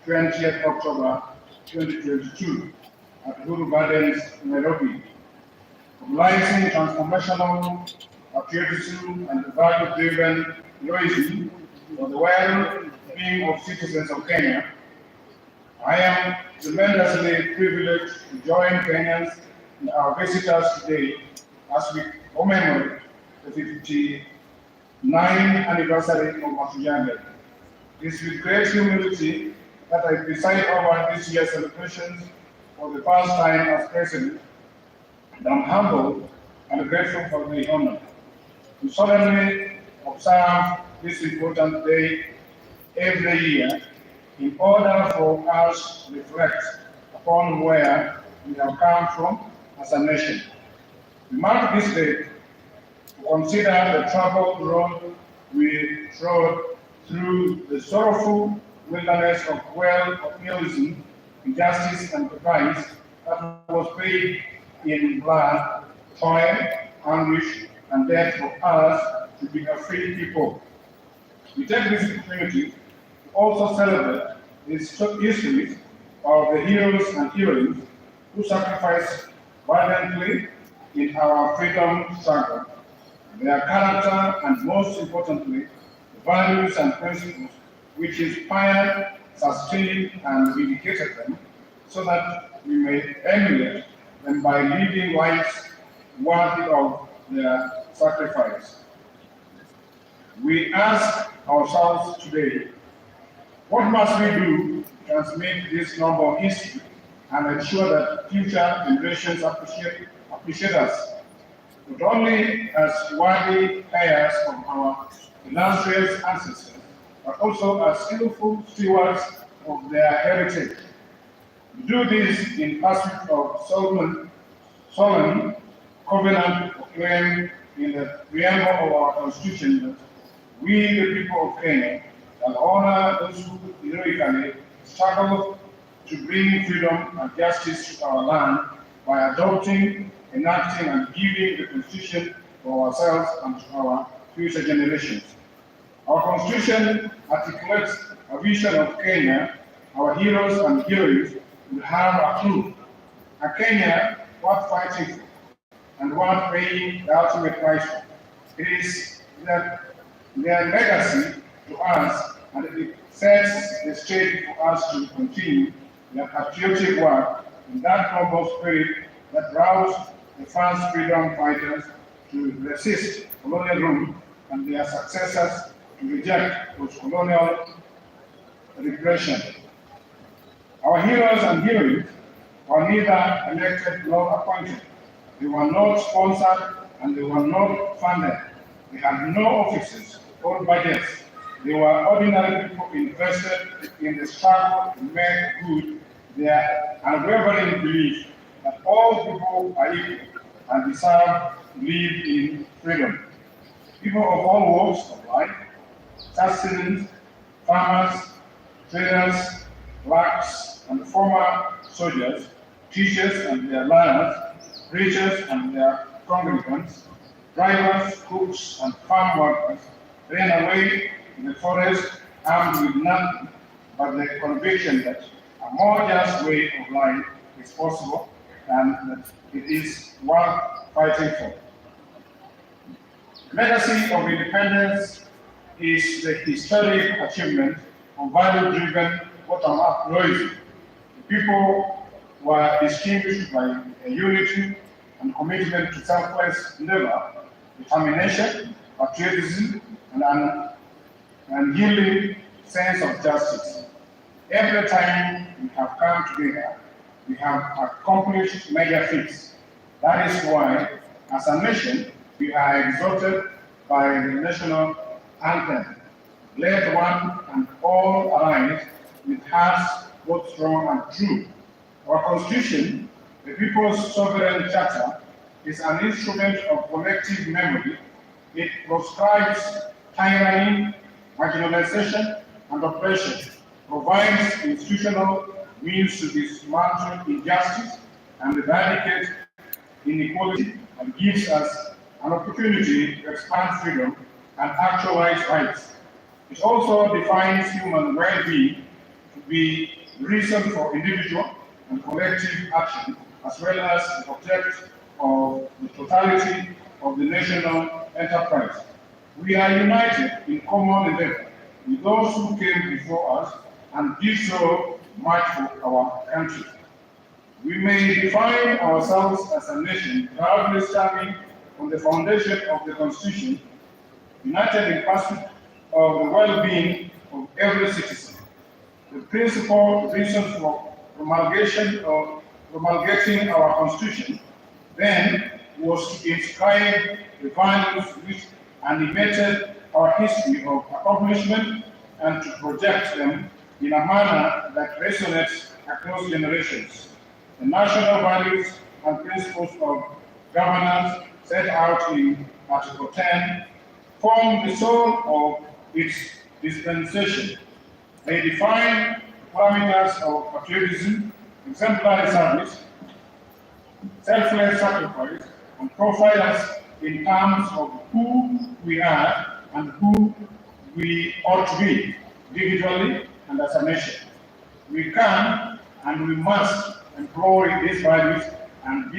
20th October 2022 at Guru Gardens, Nairobi. mobilizing transformational patriotism and value-driven heroism for the well-being of citizens of Kenya. I am tremendously privileged to join Kenyans and our visitors today as we commemorate the 59th anniversary of Mushajaa Day. It is with great humility that I preside over this year's celebrations for the first time as president, and I'm humbled and grateful for the honor to solemnly observe this important day every year in order for us to reflect upon where we have come from as a nation. We mark this day to consider the troubled road we trod through the sorrowful wilderness of colonialism, injustice, and crimes that was paid in blood, toil, anguish, and death for us to be a free people. We take this opportunity to also celebrate the history of the heroes and heroines who sacrificed valiantly in our freedom struggle. Their character and, most importantly, the values and principles which inspired, sustained, and vindicated them, so that we may emulate them by living lives worthy of their sacrifice. We ask ourselves today, what must we do to transmit this noble history and ensure that future generations appreciate us, not only as worthy heirs of our illustrious ancestors, but also as skillful stewards of their heritage. We do this in pursuit of solemn covenant proclaimed in the preamble of our Constitution that we, the people of Kenya, shall honor those who heroically struggle to bring freedom and justice to our land by adopting, enacting, and giving the Constitution for ourselves and to our future generations. Our Constitution articulates a vision of Kenya our heroes and heroines will have a clue. A Kenya worth fighting for and worth paying the ultimate price for. It is their legacy to us, and it sets the stage for us to continue their patriotic work in that noble spirit that roused the first freedom fighters to resist colonial rule and their successors to reject post-colonial repression. Our heroes and heroines were neither elected nor appointed. They were not sponsored and they were not funded. They had no offices or budgets. They were ordinary people invested in the struggle to make good their unwavering belief that all people are equal and deserve to live in freedom. People of all walks of life, citizens, farmers, traders, blacks and former soldiers, teachers and their learners, preachers and their congregants, drivers, cooks, and farm workers ran away in the forest armed with nothing but the conviction that a more just way of life is possible and that it is worth fighting for. The legacy of independence is the historic achievement of value-driven bottom-up heroism. The people were distinguished by a unity and commitment to selfless endeavor, determination, patriotism, and an unyielding sense of justice. Every time we have come together, we have accomplished major feats. That is why, as a nation, we are exalted by the national anthem. Let one and all arise with hearts both strong and true. Our Constitution, the People's Sovereign Charter, is an instrument of collective memory. It proscribes tyranny, marginalization, and oppression, provides institutional means to dismantle injustice and eradicate inequality, and gives us an opportunity to expand freedom and actualize rights. It also defines human well-being to be the reason for individual and collective action, as well as to protect of the totality of the national enterprise. We are united in common endeavor with those who came before us and did so much for our country. We may define ourselves as a nation proudly standing on the foundation of the Constitution, united in pursuit of the well-being of every citizen. The principal reason for promulgating our Constitution then was to inscribe the values which animated our history of accomplishment and to project them in a manner that resonates across generations. The national values and principles of governance set out in Article 10 form the soul of its dispensation. They define parameters of patriotism, exemplary service, selfless sacrifice, and profile us in terms of who we are and who we ought to be, individually and as a nation. We can and we must employ these values and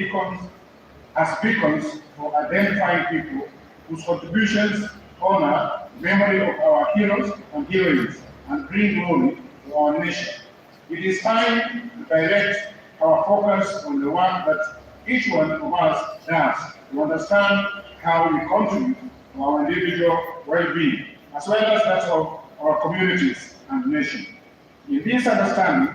as beacons for identifying people whose contributions honor the memory of our heroes and heroines and bring glory to our nation. It is time to direct our focus on the work that each one of us does to understand how we contribute to our individual well-being, as well as that of our communities and nation. In this understanding,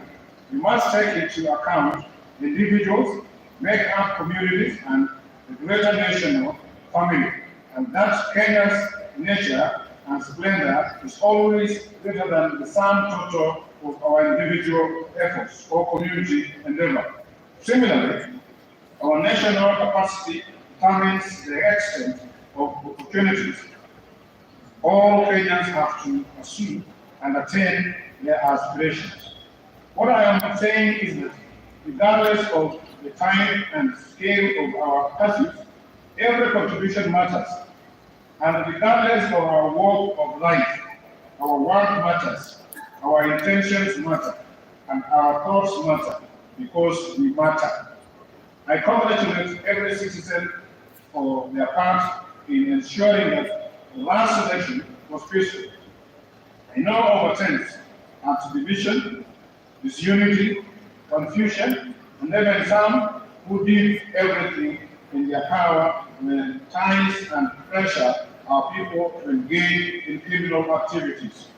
we must take into account the individuals, make up communities, and the greater national family, and that Kenya's nature and splendor is always greater than the sum total of our individual efforts or community endeavor. Similarly, our national capacity determines the extent of opportunities all Kenyans have to pursue and attain their aspirations. What I am saying is that regardless of the time and scale of our pursuits, every contribution matters. And regardless of our walk of life, our work matters, our intentions matter, and our thoughts matter, because we matter. I congratulate every citizen for their part in ensuring that the last election was peaceful. I know of attempts at division, disunity, confusion, and even some who did everything in their power to entice and pressure our people to engage in criminal activities.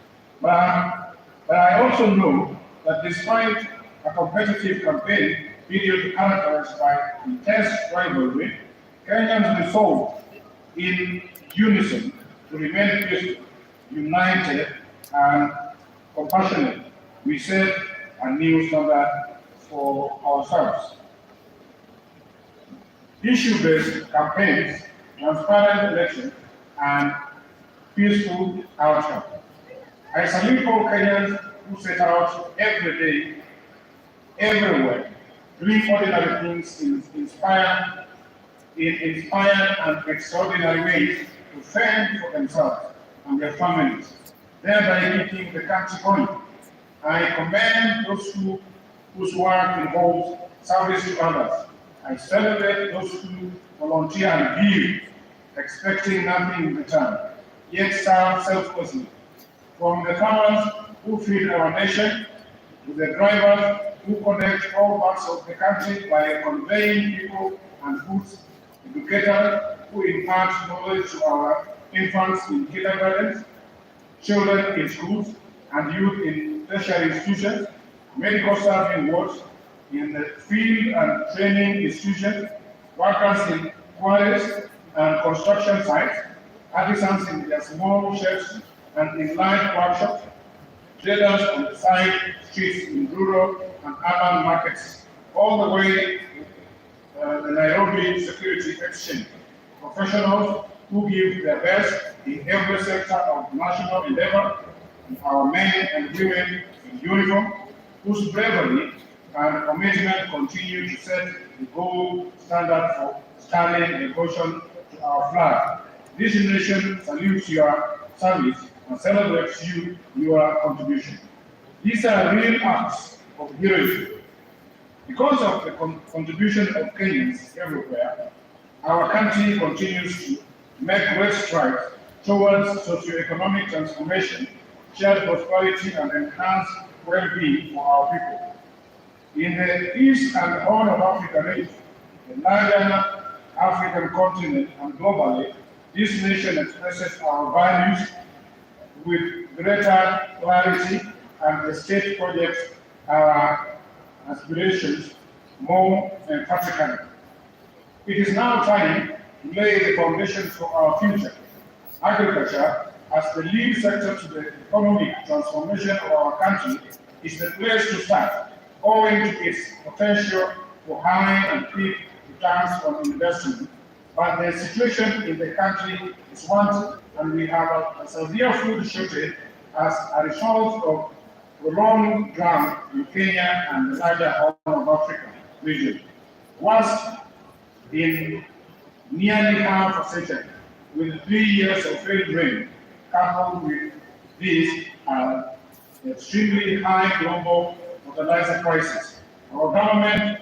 But I also know that despite a competitive campaign period characterized by intense rivalry, Kenyans resolved in unison to remain peaceful, united, and compassionate. We set a new standard for ourselves. Issue-based campaigns, transparent elections, and peaceful outcome. I salute all Kenyans who set out every day, everywhere, doing ordinary things in inspired and extraordinary ways to fend for themselves and their families, thereby keeping the country going. I commend those whose work involves service to others. I celebrate those who volunteer and give, expecting nothing in return, yet serve selflessly. From the farmers who feed our nation, to the drivers who connect all parts of the country by conveying people and goods, educators who impart knowledge to our infants in kindergartens, children in schools, and youth in tertiary institutions, medical staff in wards, in the field and training institutions, workers in quarries and construction sites, artisans in their small sheds and in large workshops, traders on the side streets in rural and urban markets, all the way to the Nairobi Security Exchange, professionals who give their best in every sector of national endeavor, and our men and women in uniform, whose bravery and commitment continue to set the gold standard for standing devotion to our flag. This nation salutes your service and celebrates your contribution. These are real acts of heroism. Because of the contribution of Kenyans everywhere, our country continues to make great strides towards socio-economic transformation, shared prosperity, and enhanced well-being for our people. In the East and Horn of Africa region, the larger African continent, and globally, this nation expresses our values with greater clarity, and the state projects our aspirations more emphatically. It is now time to lay the foundation for our future. Agriculture, as the lead sector to the economic transformation of our country, is the place to start, owing to its potential for high and quick returns on investment. But the situation in the country is wanting, and we have a severe food shortage as a result of prolonged drought in Kenya and the larger Horn of Africa region. Worst in nearly half a century, with 3 years of failed rain, coupled with these extremely high global fertilizer prices. Our government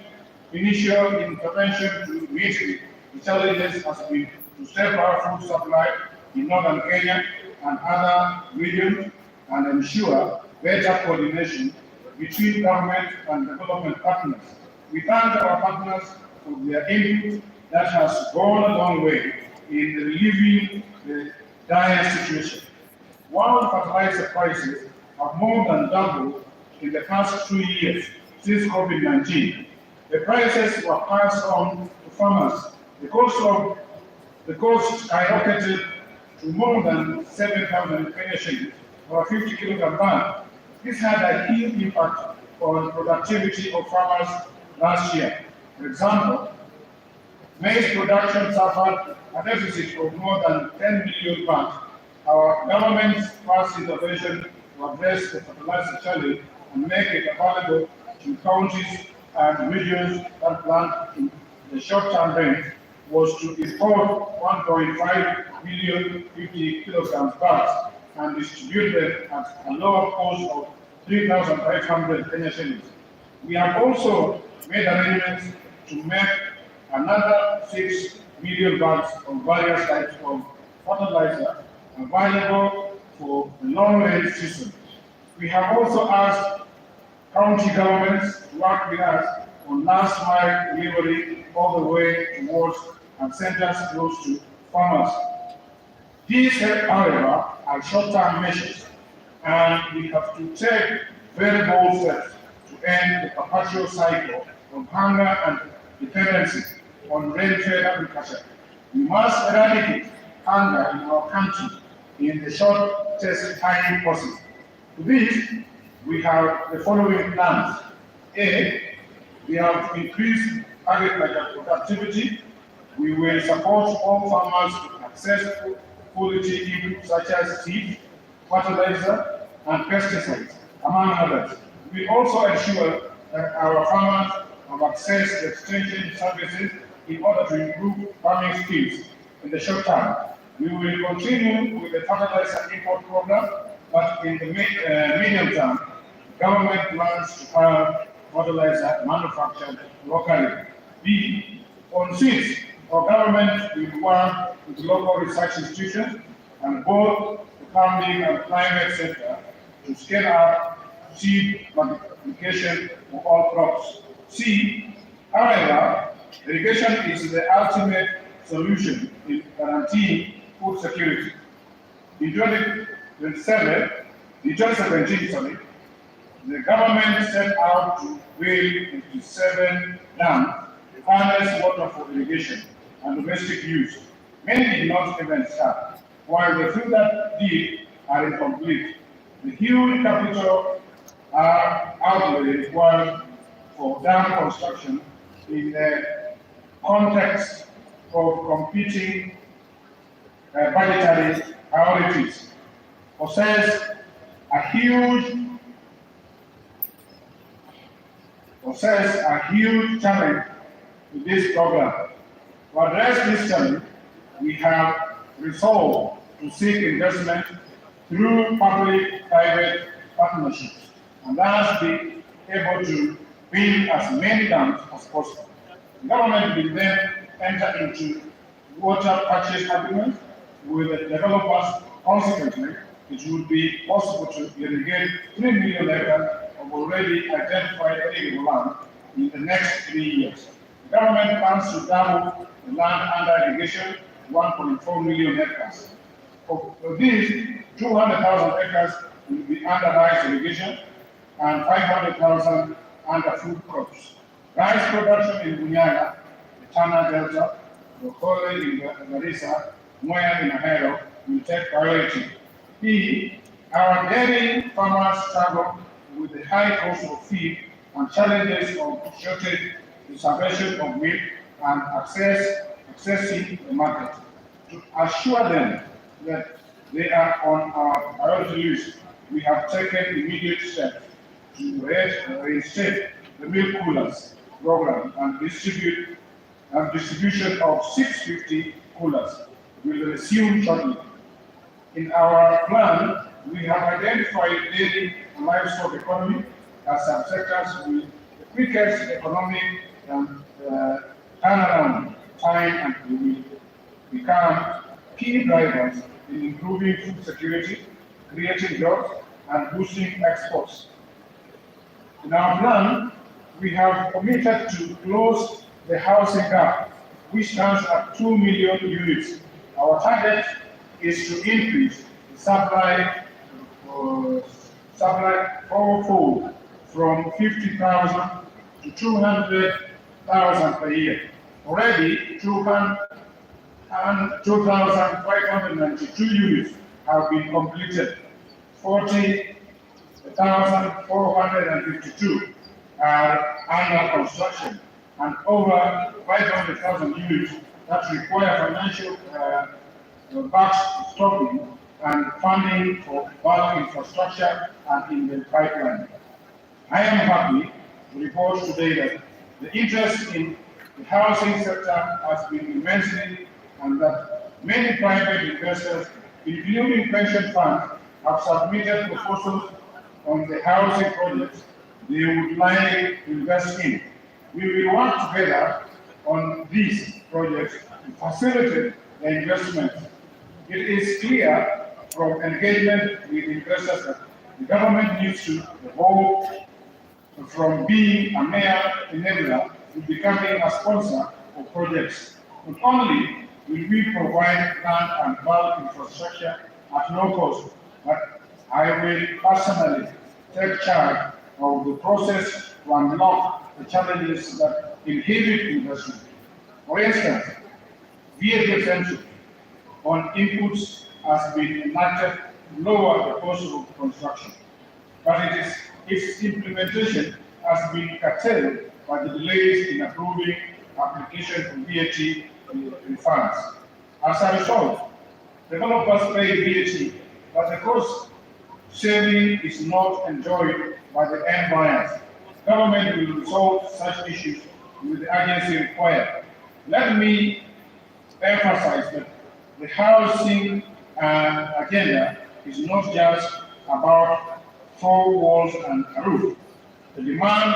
initial intervention to meet the challenges has been to step our food supply in northern Kenya and other regions and ensure better coordination between government and development partners. We thank our partners for their input that has gone a long way in relieving the dire situation. While fertilizer prices have more than doubled in the past 2 years since COVID-19, the prices were passed on to farmers. The cost skyrocketed to more than 7,000 Kenya shillings for a 50 kilogram bag. This had a huge impact on productivity of farmers last year. For example, maize production suffered a deficit of more than 10 million bags. Our government's first intervention to address the fertilizer challenge and make it available to counties and regions that plant in the short-term range was to import 1.5 million 50 kilograms bags and distribute them at a lower cost of 3,500 Kenya shillings. We have also made arrangements to make another 6 million bags of various types of fertilizer available for the long-range season. We have also asked county governments to work with us on last mile delivery all the way towards and centers close to farmers. These, however, are short-term measures, and we have to take very bold steps to end the perpetual cycle of hunger and dependency on rain-fed agriculture. We must eradicate hunger in our country in the shortest time possible. To this, we have the following plans. A, we have to increase agricultural productivity. We will support all farmers to access quality inputs such as seed, fertilizer, and pesticides, among others. We also ensure that our farmers have access to extension services in order to improve farming skills in the short term. We will continue with the fertilizer import program, but in the medium term, government plans to have fertilizer manufactured locally. B, on seeds, our government will work with local research institutions and both the farming and climate sector to scale up seed multiplication for all crops. C, however, irrigation is the ultimate solution in guaranteeing food security. In 2017, the government set out to build 57 dams to harness water for irrigation and domestic use. Many did not even start, while the few that did are incomplete. The huge capital outlay required for dam construction in the context of competing budgetary priorities possess a huge challenge with this program. To address this challenge, we have resolved to seek investment through public-private partnerships and thus be able to build as many dams as possible. The government will then enter into water purchase agreements with the developers. Consequently, it would be possible to irrigate 3 million acres of already identified irrigable land in the next 3 years. The government plans to double the land under irrigation to 1.4 million acres. Of these, 200,000 acres will be under rice irrigation and 500,000 under food crops. Rice production in Bukhungu, the Tana Delta, Bukhungu in Garissa, Mwea in Ahero will take priority. Our dairy farmers struggle with the high cost of feed and challenges of shortage, preservation of milk, and accessing the market. To assure them that they are on our priority list, we have taken immediate steps to reinstate the milk coolers program and distribution of 650 coolers will resume shortly. In our plan, we have identified dairy and livestock economy as subsectors with the quickest economic turnaround time and will become key drivers in improving food security, creating jobs, and boosting exports. In our plan, we have committed to close the housing gap, which stands at 2 million units. Our target is to increase the supply fourfold from 50,000 to 200,000 per year. Already, 2,592 units have been completed. 40,452 are under construction, and over 500,000 units that require financial backstopping and funding for bulk infrastructure and in the pipeline. I am happy to report today that the interest in the housing sector has been immensely, and that many private investors, including pension funds, have submitted proposals on the housing projects they would like to invest in. We will work together on these projects to facilitate the investment. It is clear from engagement with investors that the government needs to evolve from being a mere enabler to becoming a sponsor of projects. Not only will we provide land and bulk infrastructure at no cost, but I will personally take charge of the process to unlock the challenges that inhibit investment. For instance, VAT exemption on inputs has been enacted to lower the cost of construction, but its implementation has been curtailed by the delays in approving application for VAT refunds. As a result, developers pay VAT, but the cost saving is not enjoyed by the end buyers. Government will resolve such issues with the urgency required. Let me emphasize that the housing agenda is not just about four walls and a roof. The demand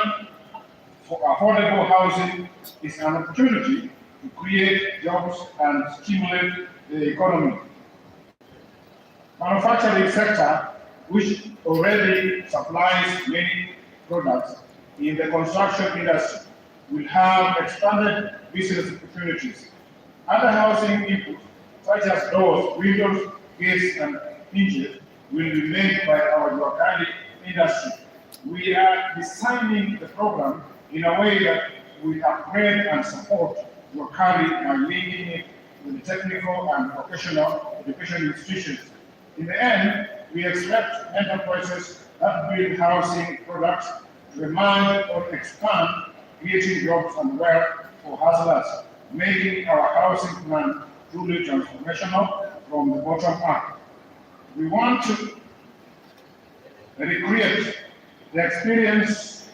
for affordable housing is an opportunity to create jobs and stimulate the economy. Manufacturing sector, which already supplies many products in the construction industry, will have expanded business opportunities. Other housing inputs, such as doors, windows, gates, and hinges, will be made by our Wakali industry. We are designing the program in a way that we upgrade and support Wakali by linking it with the technical and vocational education institutions. In the end, we expect enterprises that build housing products to emerge or expand, creating jobs and wealth for hustlers, making our housing plan truly transformational from the bottom up. We want to recreate the experience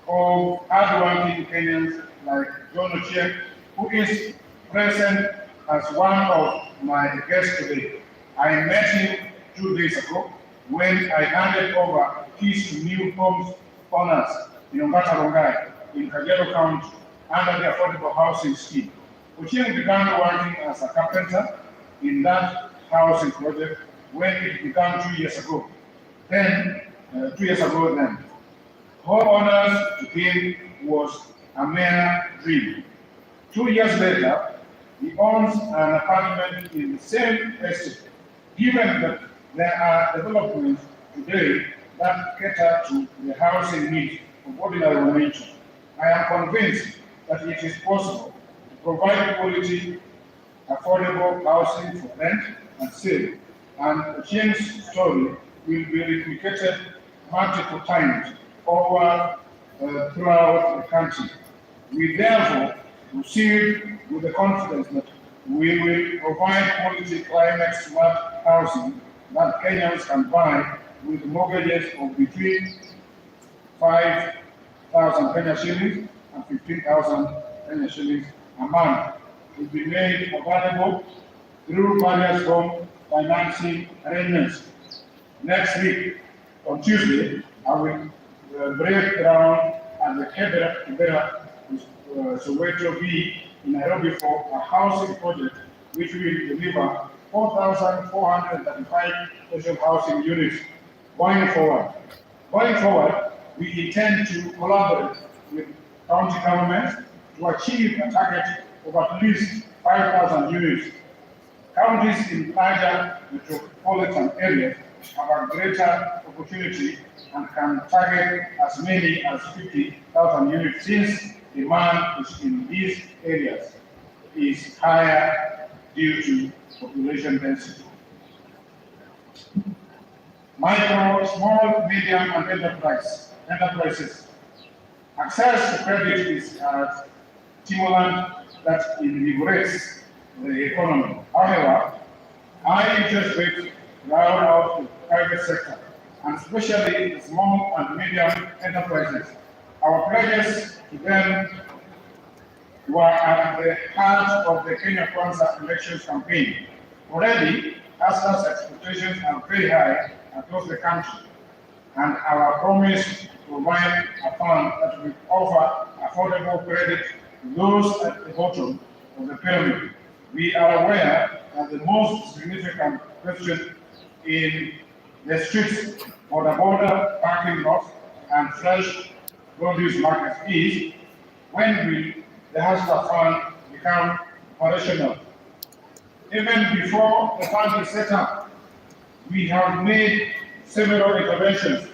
of hardworking Kenyans like John Ochieng, who is present as one of my guests today. I met him 2 days ago when I handed over keys to new homes owners in Ongata Rongai in Kajiado County under the Affordable Housing Scheme. Ochieng began working as a carpenter in that housing project when it began 2 years ago. Then, homeowners to him was a mere dream. 2 years later, he owns an apartment in the same estate. Given that there are developments today that cater to the housing needs of ordinary nature, I am convinced that it is possible to provide quality, affordable housing for rent and sale, and Ochieng's story will be replicated multiple times over throughout the country. We therefore proceed with the confidence that we will provide quality climate-smart housing that Kenyans can buy with mortgages of between 5,000 Kenya shillings and 15,000 Kenya shillings a month. Will be made available through various home financing arrangements. Next week, on Tuesday, I will break ground at the Kibera Soweto V in Nairobi for a housing project which will deliver 4,435 social housing units. Going forward, we intend to collaborate with county governments to achieve a target of at least 5,000 units. Counties in larger metropolitan areas have a greater opportunity and can target as many as 50,000 units since demand in these areas is higher due to population density. Micro, small, medium, and enterprises. Access to credit is a stimulant that invigorates the economy. However, high interest rates crowd out the private sector, and especially the small and medium enterprises. Our pledges to them were at the heart of the Kenya Kwanza elections campaign. Already, hustlers' expectations are very high across the country, and our promise to provide a fund that will offer affordable credit to those at the bottom of the pyramid. We are aware that the most significant question in the streets for the border parking lots and fresh produce markets is when will the hustler fund become operational? Even before the fund is set up, we have made several interventions.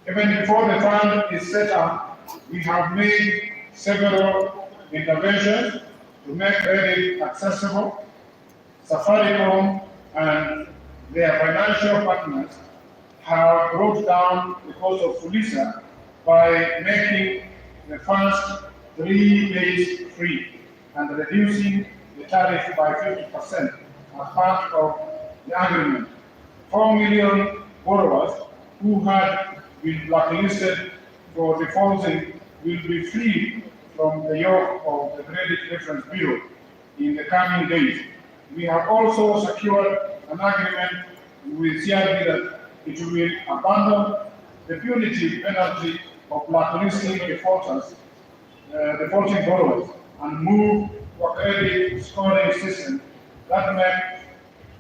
Even before the fund is set up, we have made several interventions to make credit accessible. Safaricom and their financial partners have brought down the cost of Fulisa by making the first 3 days free and reducing the tariff by 50% as part of the agreement. 4 million borrowers who had been blacklisted for defaulting will be freed from the yoke of the Credit Reference Bureau in the coming days. We have also secured an agreement with CRB that it will abandon the punitive penalty of blacklisting defaulting borrowers and move to a credit scoring system that makes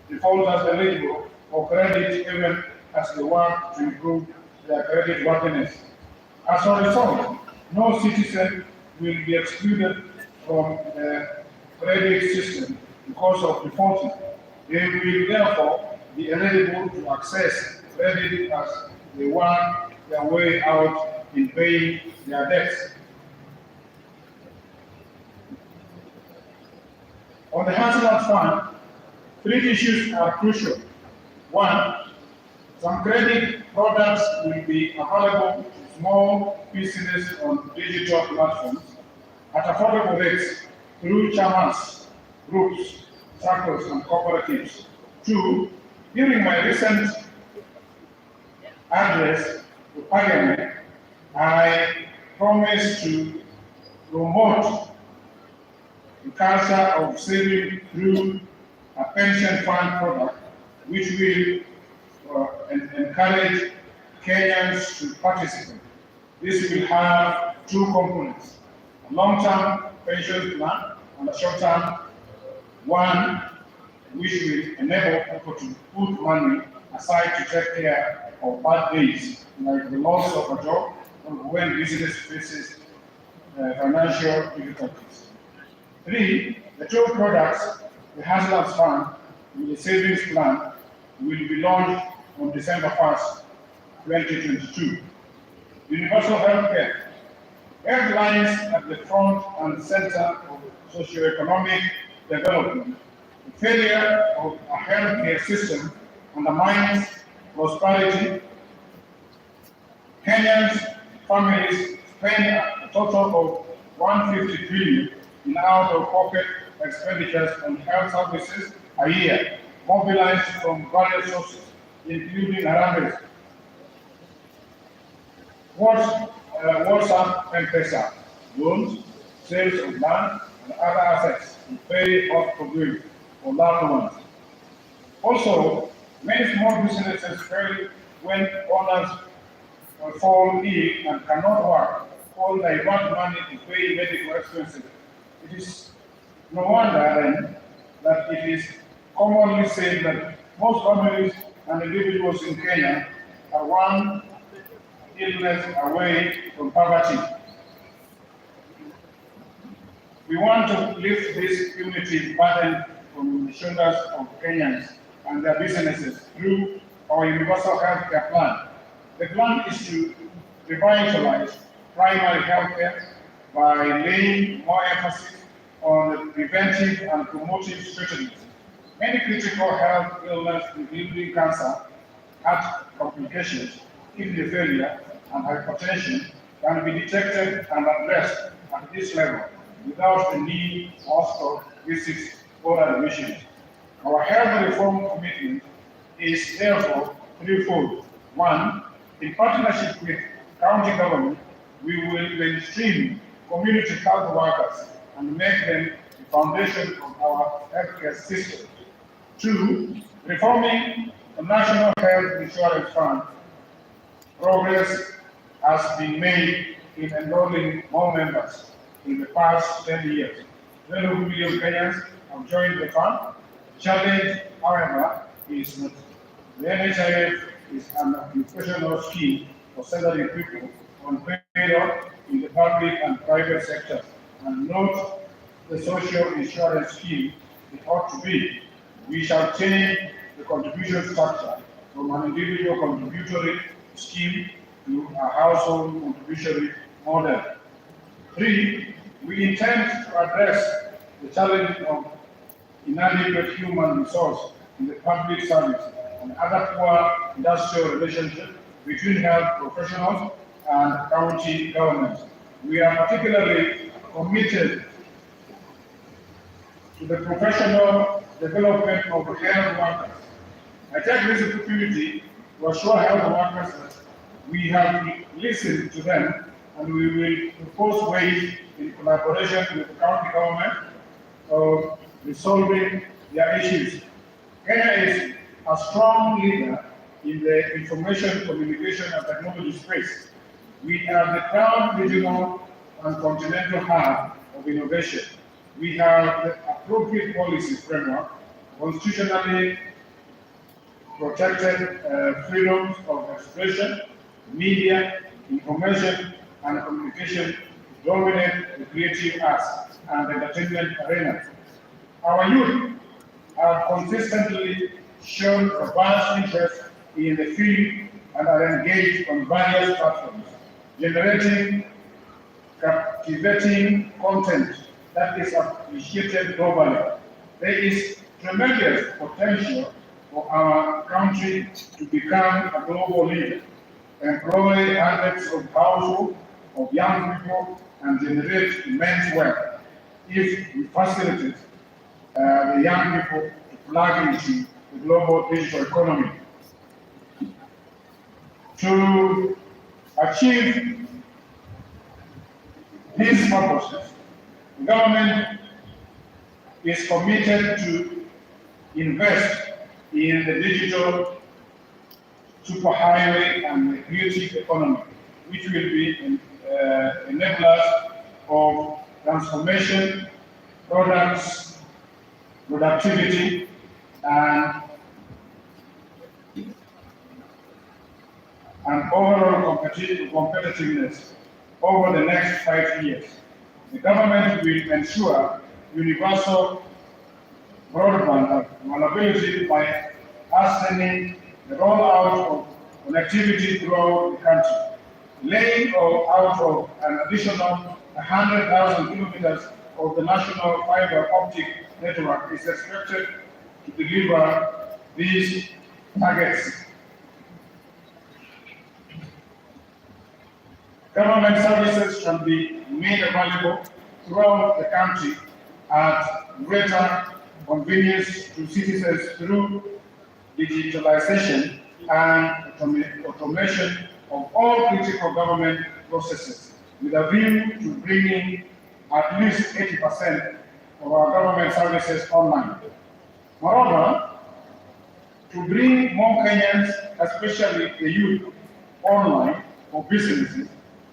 defaulters eligible for credit even as they work to improve their credit worthiness. As a result, no citizen will be excluded from the credit system because of defaulting. They will therefore be eligible to access credit as they work their way out in paying their debts. On the household fund, 3 issues are crucial. 1, some credit products will be available to small businesses on digital platforms at affordable rates through chamas, groups, circles, and cooperatives. 2, during my recent address to Parliament, I promised to promote the culture of saving through a pension fund product which will encourage Kenyans to participate. This will have two components: a long-term pension plan and a short-term one, which will enable people to put money aside to take care of bad days, like the loss of a job or when business faces financial difficulties. 3, the two products, the Hustlers Fund with the Savings Plan, will be launched on December 1st, 2022. Universal healthcare. Health lies at the front and center of socioeconomic development. The failure of a healthcare system undermines prosperity. Kenyan families spend a total of 150 billion in out-of-pocket expenditures on health services a year, mobilized from various sources, including Harambee, WhatsApp and M-Pesa, loans, sales of land, and other assets to pay off bills for loved ones. Also, many small businesses fail when owners fall ill and cannot work, or divert money to pay medical expenses. It is no wonder then that it is commonly said that most families and individuals in Kenya are one illness away from poverty. We want to lift this punitive burden from the shoulders of Kenyans and their businesses through our universal healthcare plan. The plan is to revitalize primary healthcare by laying more emphasis on preventive and promotive strategies. Many critical health illnesses, including cancer, heart complications, kidney failure, and hypertension, can be detected and addressed at this level without the need for hospital visits or admissions. Our health reform commitment is therefore threefold. 1, in partnership with county government, we will mainstream community health workers and make them the foundation of our healthcare system. 2, reforming the National Health Insurance Fund. Progress has been made in enrolling more members in the past 10 years. 12 million Kenyans have joined the fund. The challenge, however, is not the NHIF is an occupational scheme for salaried people on payroll in the public and private sectors, and not the social insurance scheme it ought to be. We shall change the contribution structure from an individual contributory scheme to a household contributory model. 3, we intend to address the challenge of inadequate human resource in the public service and other poor industrial relationships between health professionals and county governments. We are particularly committed to the professional development of health workers. I take this opportunity to assure health workers that we have listened to them and we will propose ways in collaboration with the county government of resolving their issues. Kenya is a strong leader in the information, communication, and technology space. We are the crown regional and continental hub of innovation. We have the appropriate policy framework, constitutionally protected freedoms of expression, media, information, and communication to dominate the creative arts and entertainment arena. Our youth have consistently shown a vast interest in the field and are engaged on various platforms, generating captivating content that is appreciated globally. There is tremendous potential for our country to become a global leader, employ hundreds of thousands of young people, and generate immense wealth if we facilitate the young people to plug into the global digital economy. To achieve these purposes, the government is committed to invest in the digital superhighway and the creative economy, which will be enablers of transformation, products, productivity, and overall competitiveness over the next 5 years. The government will ensure universal broadband availability by hastening the rollout of connectivity throughout the country. Laying out of an additional 100,000 kilometers of the national fiber optic network is expected to deliver these targets. Government services can be made available throughout the country at greater convenience to citizens through digitalization and automation of all critical government processes, with a view to bringing at least 80% of our government services online. Moreover, to bring more Kenyans, especially the youth, online for businesses,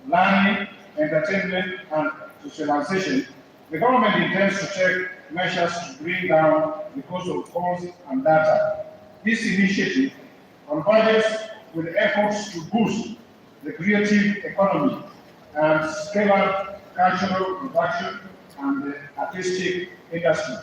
learning, entertainment, and socialization, the government intends to take measures to bring down the cost of calls and data. This initiative converges with efforts to boost the creative economy and scale up cultural production and the artistic industry.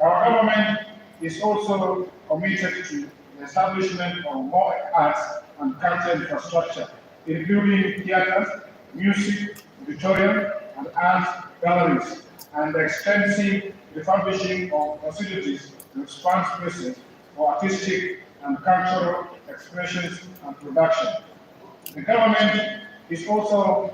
Our government is also committed to the establishment of more arts and culture infrastructure, including theaters, music, auditorium, and art galleries, and the extensive refurbishing of facilities to expand spaces for artistic and cultural expressions and production. The government is also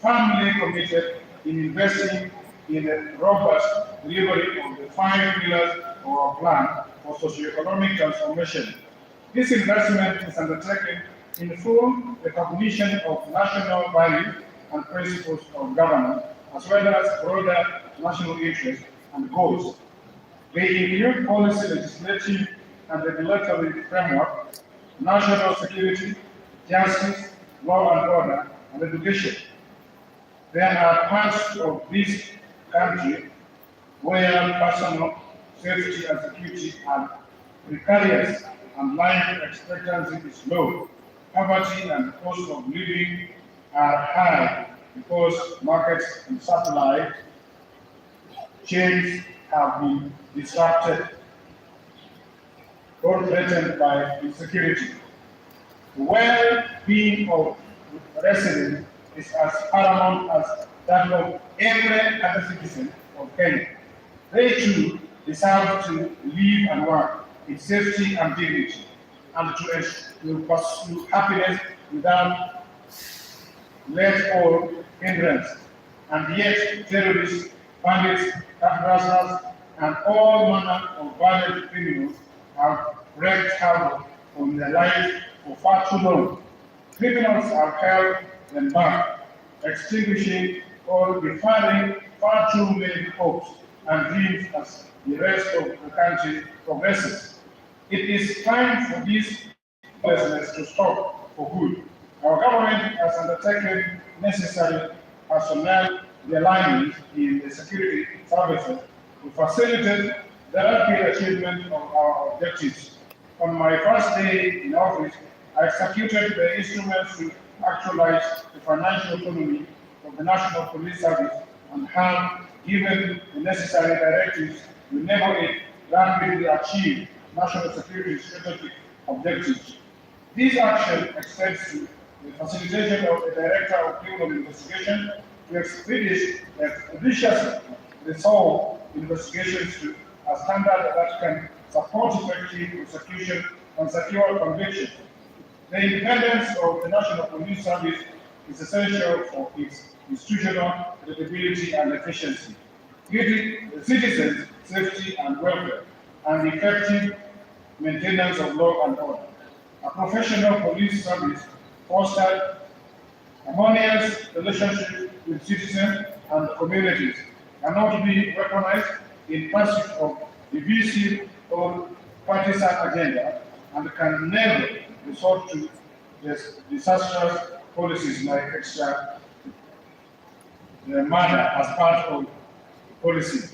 firmly committed in investing in the robust delivery of the 5 pillars of our plan for socio-economic transformation. This investment is undertaken in full recognition of national values and principles of governance, as well as broader national interests and goals. They include policy, legislative, and regulatory framework, national security, justice, law and order, and education. There are parts of this country where personal safety and security are precarious and life expectancy is low. Poverty and cost of living are high because markets and supply chains have been disrupted or threatened by insecurity. The well-being of residents is as paramount as that of every other citizen of Kenya. They too deserve to live and work in safety and dignity, and to pursue happiness without let or hindrance. And yet, terrorists, bandits, cut and all manner of violent criminals have wreaked havoc on their lives for far too long. Criminals are held and back, extinguishing or deferring far too many hopes and dreams as the rest of the country progresses. It is time for this lawlessness to stop for good. Our government has undertaken necessary personnel realignment in the security services to facilitate the rapid achievement of our objectives. On my first day in office, I executed the instruments to actualize the financial autonomy of the National Police Service and have given the necessary directives to enable it rapidly achieve national security strategic objectives. This action extends to the facilitation of the Director of Criminal Investigation to expeditiously resolve investigations to a standard that can support effective prosecution and secure conviction. The independence of the National Police Service is essential for its institutional credibility and efficiency, giving the citizens safety and welfare, and effective maintenance of law and order. A professional police service fosters harmonious relationships with citizens and communities, cannot be weaponized in pursuit of divisive or partisan agenda and can never resort to disastrous policies like extra murder as part of policy.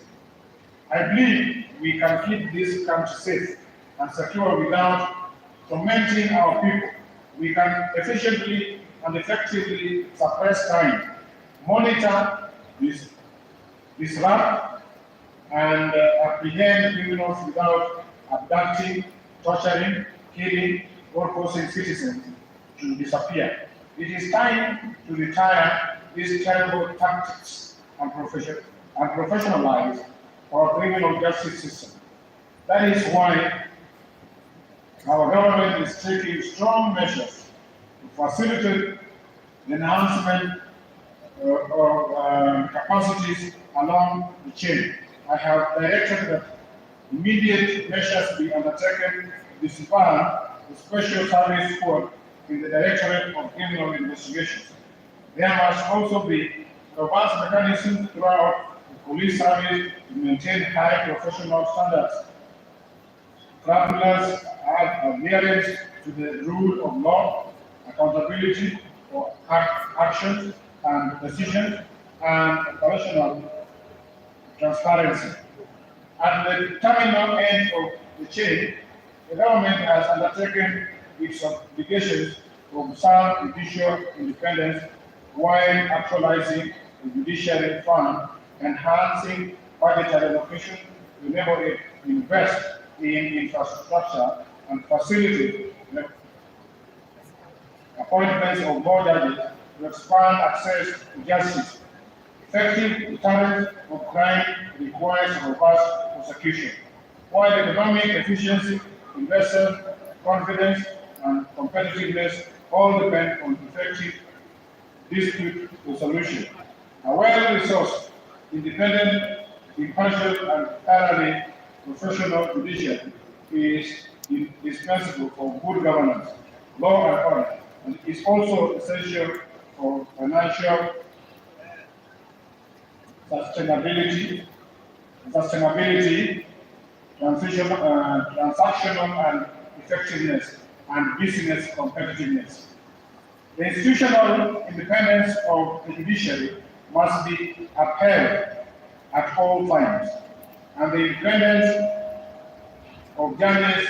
I believe we can keep this country safe and secure without tormenting our people. We can efficiently and effectively suppress crime, monitor, disrupt, and apprehend criminals without abducting, torturing, killing, or causing citizens to disappear. It is time to retire these terrible tactics and professionalize our criminal justice system. That is why our government is taking strong measures to facilitate the enhancement of capacities along the chain. I have directed that immediate measures be undertaken to disband the Special Service Squad in the Directorate of Criminal Investigations. There must also be robust mechanisms throughout the police service to maintain high professional standards, scrupulous adherence to the rule of law, accountability for actions and decisions, and operational transparency. At the terminal end of the chain, the government has undertaken its obligations to observe judicial independence while actualizing the judiciary fund, enhancing budgetary allocation to enable it to invest in infrastructure and facilitate the appointments of more judges to expand access to justice. Effective deterrence of crime requires robust prosecution, while economic efficiency, investor confidence, and competitiveness all depend on effective dispute resolution. A well-resourced, independent, impartial, and thoroughly professional judiciary is indispensable for good governance, law and order, and is also essential for financial sustainability, transactional and effectiveness, and business competitiveness. The institutional independence of the judiciary must be upheld at all times, and the independence of judges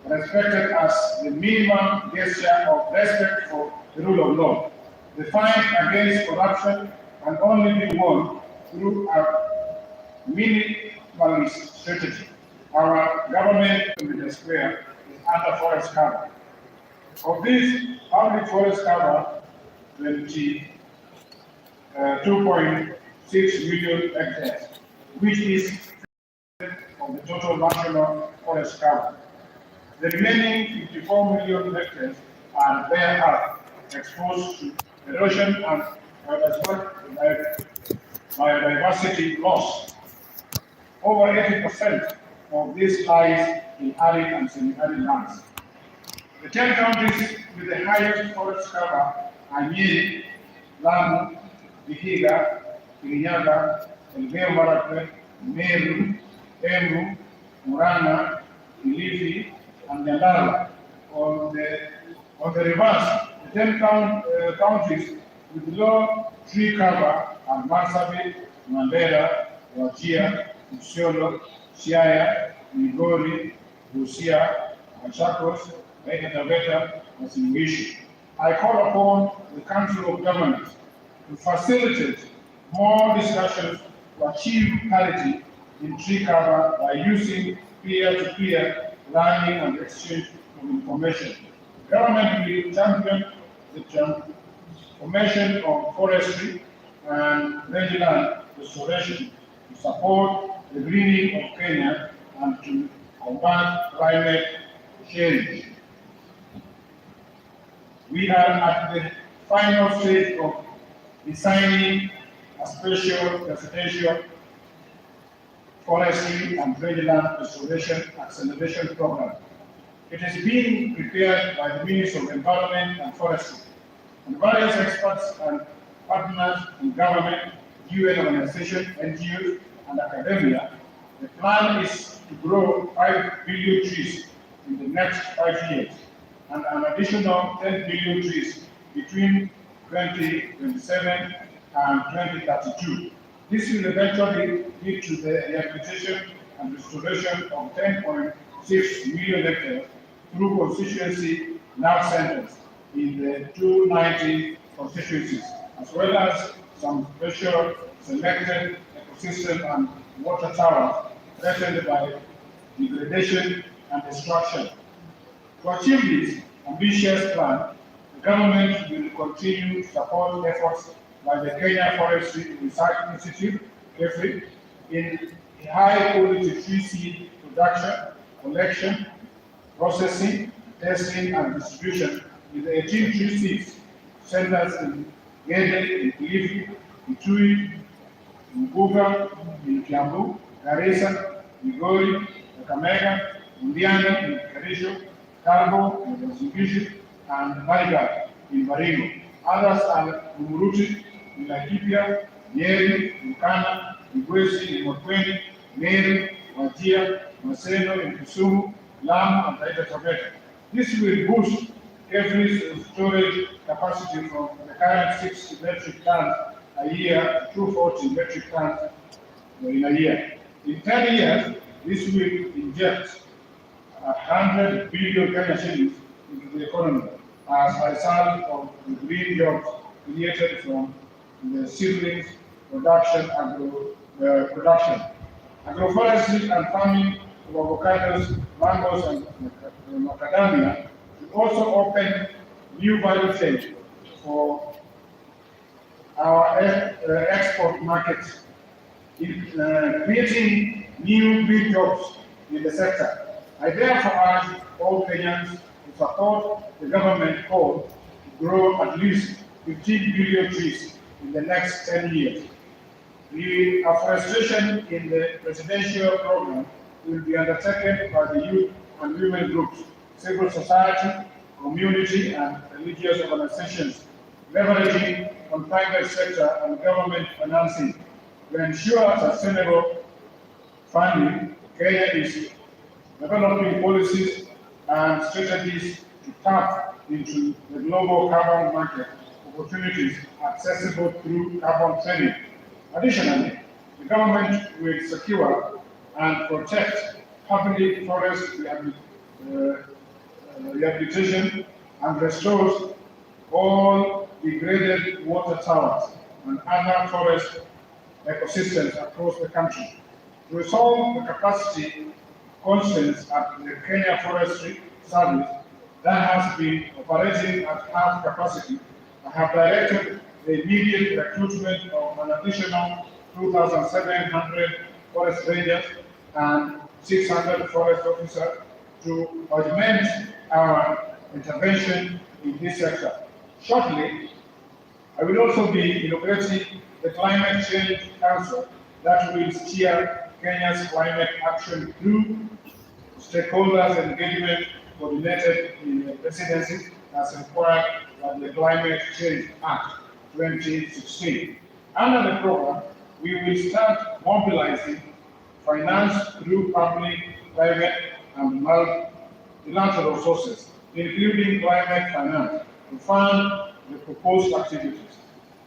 respected as the minimum gesture of respect for the rule of law. The fight against corruption can only be won through a minimalist strategy. Our government in the square is under forest cover. Of this public forest cover, 2.6 million hectares, which is of the total national forest cover. The remaining 54 million hectares are bare earth, exposed to erosion and biodiversity loss. Over 80% of this lies in arid and semi-arid lands. The 10 counties with the highest forest cover are Nyeri, Lamu, Vihiga, Kirinyaga, Elgeyo Marakwet, Meru, Embu, Murang'a, Kilifi, and Nyandarua. On the reverse, the 10 counties with low tree cover are Marsabit, Mandera, Wajir, Isiolo, Siaya, Migori, Busia, Machakos, Taveta, and Singishu. I call upon the Council of Governors to facilitate more discussions to achieve parity in tree cover by using peer-to-peer learning and exchange of information. Government will champion the transformation of forestry and rangeland restoration to support the greening of Kenya and to combat climate change. We are at the final stage of designing a special residential forestry and rangeland restoration acceleration program. It is being prepared by the Ministry of Environment and Forestry, and various experts and partners in government, UN organizations, NGOs, and academia The plan is to grow 5 billion trees in the next 5 years and an additional 10 billion trees between 2027 and 2032. This will eventually lead to the rehabilitation and restoration of 10.6 million hectares through constituency nav centers in the 290 constituencies, as well as some special selected ecosystem and water towers threatened by degradation and destruction. To achieve this ambitious plan, the government will continue to support efforts by the Kenya Forestry Research Institute, KEFRI, in high-quality tree seed production, collection, processing, testing, and distribution with 18 tree seeds centers in Gede, in Kilifi, in Tui, in Buga, in Kiambu, Garissa, Migori, Kakamega, Indiana, in Kericho, Karbo, in Zingishu, and Marigat, in Baringo. Others are Umuruti, in Laikipia, Nyeri, in Kana, in Gwesi, in Mokweni, Meru, Wajir, Maseno, in Kisumu, Lamu, and Taita Taveta. This will boost every storage capacity from the current 6 metric tons a year to 240 metric tons in a year. In 10 years, this will inject 100 billion Kenya shillings into the economy as a result of the green jobs created from the seedlings production, production. Agroforestry and farming of avocados, mangoes, and macadamia will also open new value chains for our export markets, creating new green jobs in the sector. I therefore urge all Kenyans to support the government call to grow at least 15 billion trees in the next 10 years. The afforestation in the presidential program will be undertaken by the youth and women groups, civil society, community, and religious organizations, leveraging on private sector and government financing. To ensure sustainable funding, Kenya is developing policies and strategies to tap into the global carbon market opportunities accessible through carbon trading. Additionally, the government will secure and protect public forest rehabilitation and restores all degraded water towers and other forest ecosystems across the country. To resolve the capacity constraints at the Kenya Forestry Service that has been operating at half capacity, I have directed the immediate recruitment of an additional 2,700 forest rangers and 600 forest officers to augment our intervention in this sector. Shortly, I will also be inaugurating the Climate Change Council that will steer Kenya's climate action through stakeholders engagement coordinated in the presidency as required by the Climate Change Act 2016. Under the program, we will start mobilizing finance through public, private, and multilateral sources, including climate finance, to fund the proposed activities.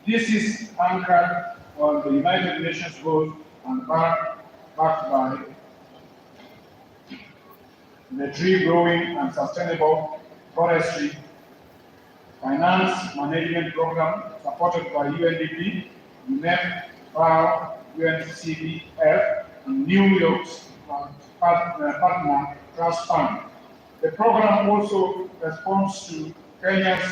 This is anchored on the United Nations goals and backed by the tree growing and sustainable forestry finance management program supported by UNDP, UNEP, FAO, UNCDF, and New York's partner trust fund. The program also responds to Kenya's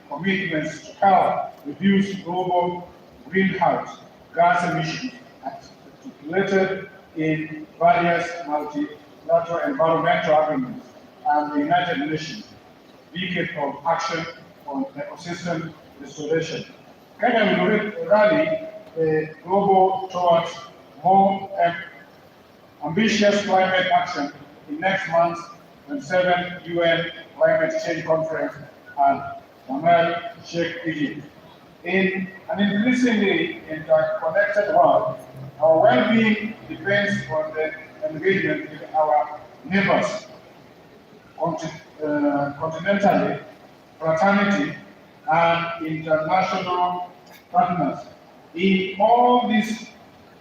commitments to help reduce global greenhouse gas emissions articulated in various multilateral environmental agreements and the United Nations Decade of Action on Ecosystem Restoration. Kenya will rally the global towards more ambitious climate action in next month's 27th UN Climate Change Conference at Sharm el-Sheikh, Egypt. In an increasingly interconnected world, our well-being depends on the engagement with our neighbors, continentally, fraternity, and international partners. In all these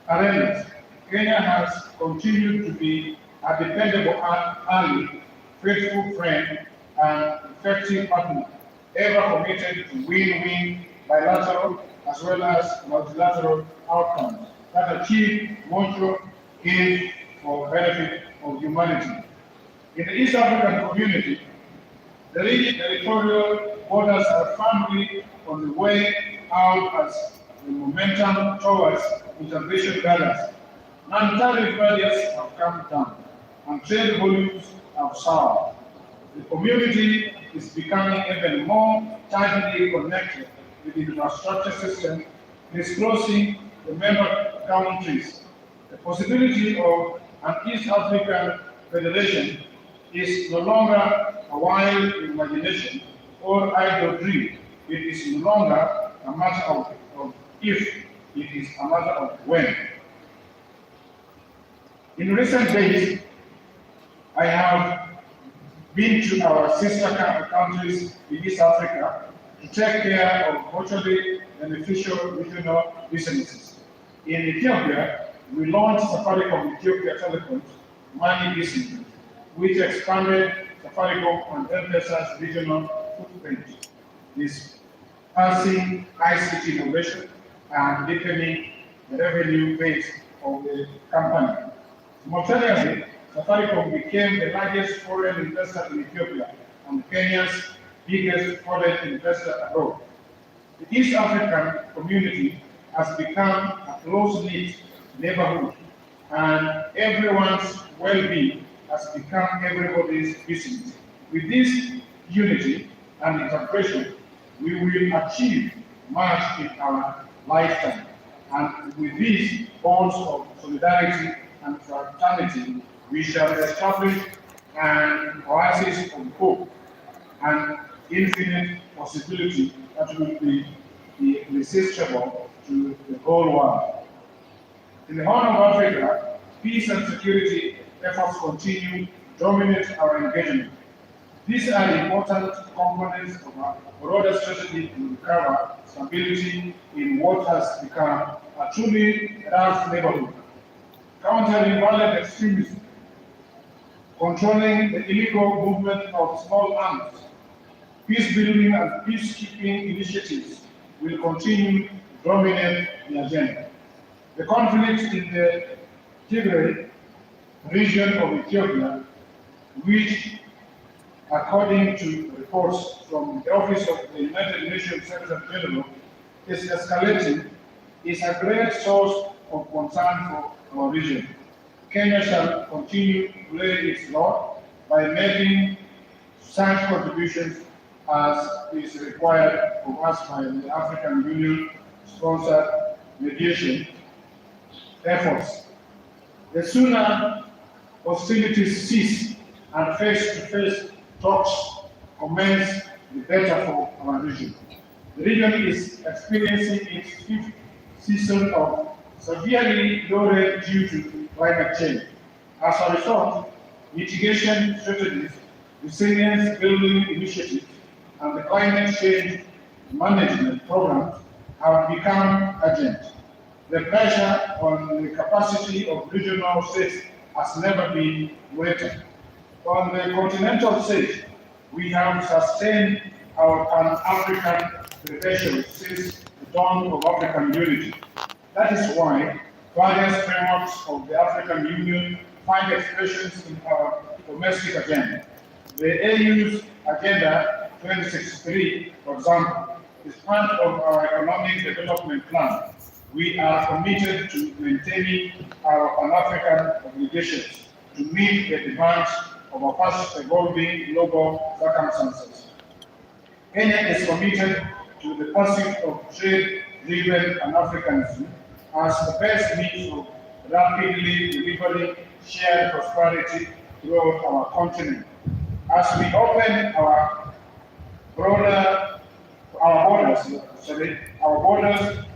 arenas, Kenya has continued to be a dependable ally, faithful friend, and effective partner, ever committed to win-win bilateral as well as multilateral outcomes that achieve mutual gain for benefit of humanity. In the East African community, the territorial borders are firmly on the way out as the momentum towards integration gathers. Non-tariff barriers have come down and trade volumes have soared. The community is becoming even more tightly connected with the infrastructure system disclosing the member countries. The possibility of an East African Federation is no longer a wild imagination or idle dream. It is no longer a matter of if, it is a matter of when. In recent days, I have been to our sister countries in East Africa to take care of mutually beneficial regional businesses. In Ethiopia, we launched Safaricom Ethiopia Telecom's money business, which expanded Safaricom and M-Pesa's regional footprint, dispersing ICT innovation and deepening the revenue base of the company. Simultaneously, Safaricom became the largest foreign investor in Ethiopia and Kenya's biggest foreign investor abroad. The East African community has become a close-knit neighborhood, and everyone's well-being has become everybody's business. With this unity and integration, we will achieve much in our lifetime. And with these bonds of solidarity and fraternity, we shall establish an oasis of hope and infinite possibility that will be irresistible to the whole world. In the Horn of Africa, peace and security efforts continue to dominate our engagement. These are important components of our broader strategy to recover stability in what has become a truly rough neighborhood. Countering violent extremism, controlling the illegal movement of small arms, peace building and peacekeeping initiatives will continue to dominate the agenda. The conflict in the Tigray region of Ethiopia, which, according to reports from the Office of the United Nations Secretary General, is escalating, is a great source of concern for our region. Kenya shall continue to play its role by making such contributions as is required of us by the African Union sponsored mediation efforts. The sooner hostilities cease and face-to-face talks commence, the better for our region. The region is experiencing its fifth season of severely low rate due to climate change. As a result, mitigation strategies, resilience building initiatives, and the climate change management programs have become urgent. The pressure on the capacity of regional states has never been greater. On the continental stage, we have sustained our Pan-African relations since the dawn of African unity. That is why various frameworks of the African Union find expressions in our domestic agenda. The AU's Agenda 2063, for example, is part of our economic development plan. We are committed to maintaining our Pan-African obligations to meet the demands of our fast evolving global circumstances. Kenya is committed to the pursuit of trade-driven Pan-Africanism as the best means of rapidly delivering shared prosperity throughout our continent. As we open our borders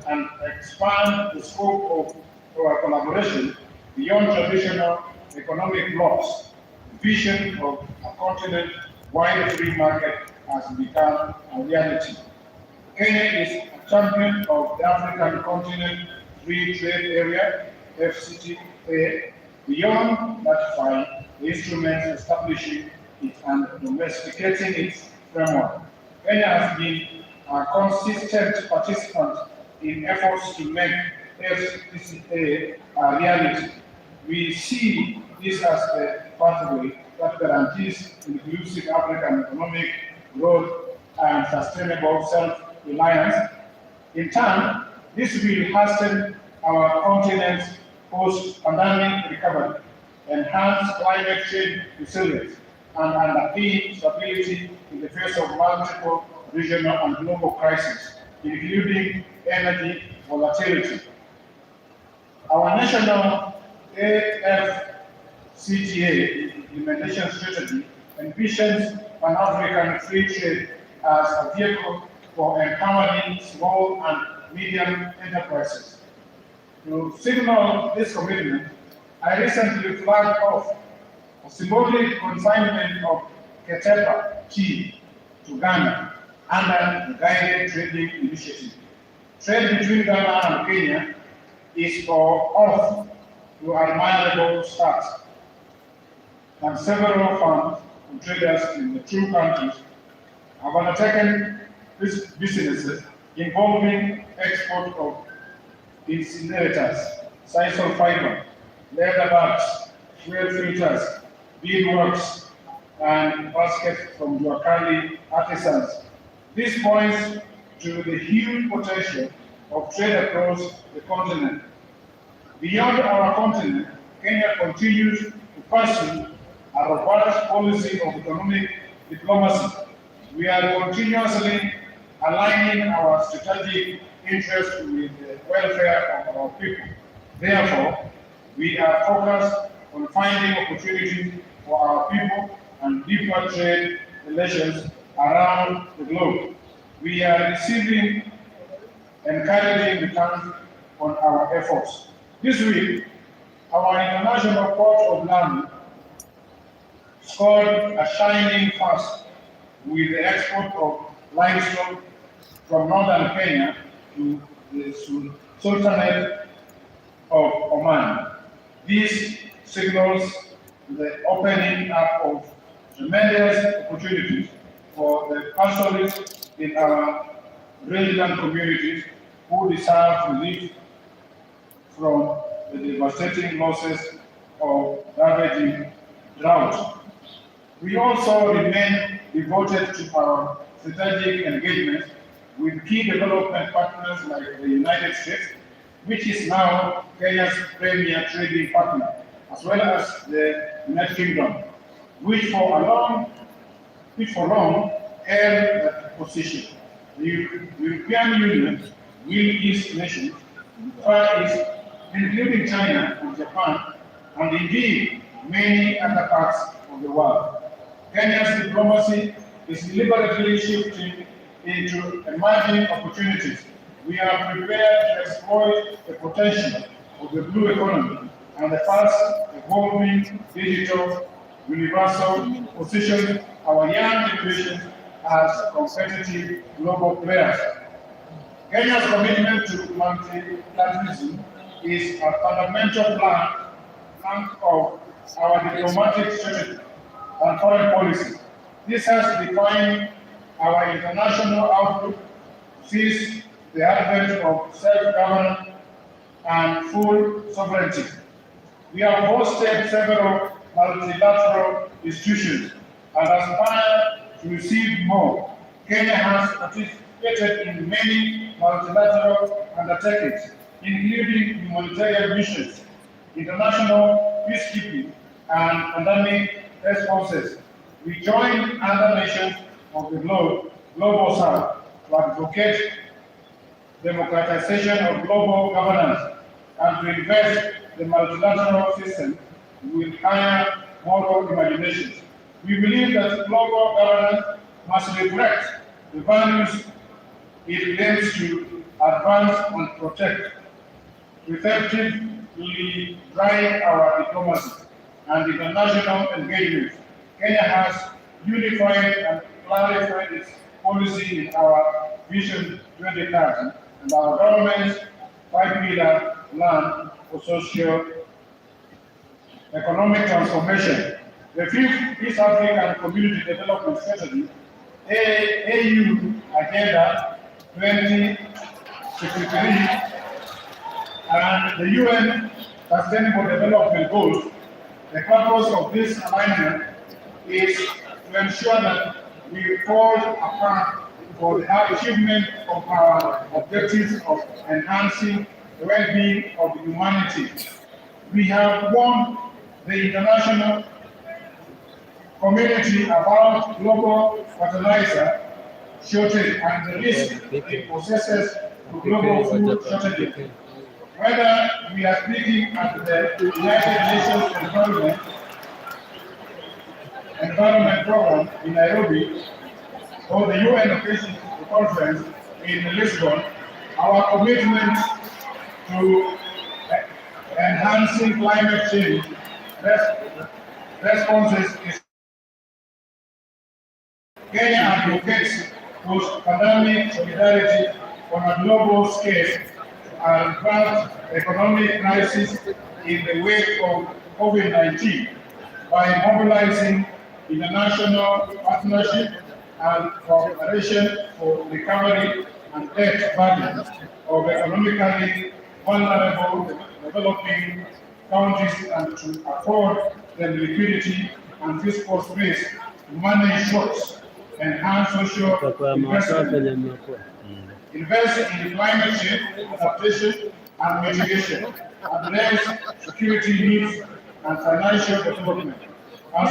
and expand the scope of our collaboration beyond traditional economic blocks, the vision of a continent-wide free market has become a reality. Kenya is a champion of the African Continent Free Trade Area, FCTA, beyond ratifying the instruments establishing it and domesticating its framework. Kenya has been a consistent participant in efforts to make FCTA a reality. We see this as the pathway that guarantees inclusive African economic growth and sustainable self-reliance. In turn, this will hasten our continent's post-pandemic recovery, enhance climate change resilience, and underpin stability in the face of multiple regional and global crises, including energy volatility. Our national AfCFTA implementation strategy envisions Pan-African free trade as a vehicle for empowering small and medium enterprises. To signal this commitment, I recently flagged off a symbolic consignment of Ketepa tea to Ghana under the Guided Trading Initiative. Trade between Ghana and Kenya is off to a admirable start, and several firms and traders in the two countries have undertaken these businesses involving export of incinerators, sisal fiber, leather bags, fuel filters, beadworks, and baskets from Juakali artisans. This points to the huge potential of trade across the continent. Beyond our continent, Kenya continues to pursue a robust policy of economic diplomacy. We are continuously aligning our strategic interests with the welfare of our people. Therefore, we are focused on finding opportunities for our people and deeper trade relations around the globe. We are receiving encouraging returns on our efforts. This week, our International Port of London scored a shining first with the export of limestone from northern Kenya to the Sultanate of Oman. This signals the opening up of tremendous opportunities for the pastoralists in our resident communities who deserve relief from the devastating losses of ravaging drought. We also remain devoted to our strategic engagement with key development partners like the United States, which is now Kenya's premier trading partner, as well as the United Kingdom, which for long held that position. The European Union will east nations, Far East, including China and Japan, and indeed many other parts of the world. Kenya's diplomacy is deliberately shifting into emerging opportunities. We are prepared to exploit the potential of the blue economy and the fast evolving digital universal position our young generations as competitive global players. Kenya's commitment to multilateralism is a fundamental plank of our diplomatic strategy and foreign policy. This has defined our international outlook since the advent of self-governance and full sovereignty. We have hosted several multilateral institutions and aspire to receive more. Kenya has participated in many multilateral undertakings, including humanitarian missions, international peacekeeping, and pandemic responses. We join other nations of the global south to advocate democratization of global governance and to invest the multilateral system with higher moral imaginations. We believe that global governance must reflect the values it aims to advance and protect, to effectively drive our diplomacy. and international engagement. Kenya has unified and clarified its policy in our Vision 2030 and our government's five-pillar plan for socio-economic transformation. The fifth East African Community Development Strategy, AU Agenda 2063, and the UN Sustainable Development Goals. The purpose of this alignment is to ensure that we fall apart for the achievement of our objectives of enhancing the well-being of humanity. We have warned the international community about global fertilizer shortage and the risk it possesses to global food shortages. Whether we are speaking at the United Nations Environment Program in Nairobi or the UN Occasion Conference in Lisbon, our commitment to enhancing climate change responses is Kenya advocates post-pandemic solidarity on a global scale and combat economic crisis in the wake of COVID-19 by mobilizing international partnership and cooperation for recovery and debt burden of economically vulnerable developing countries and to afford them liquidity and fiscal space to manage shocks, enhance social investment, invest in climate change adaptation and mitigation, address security needs and financial development. As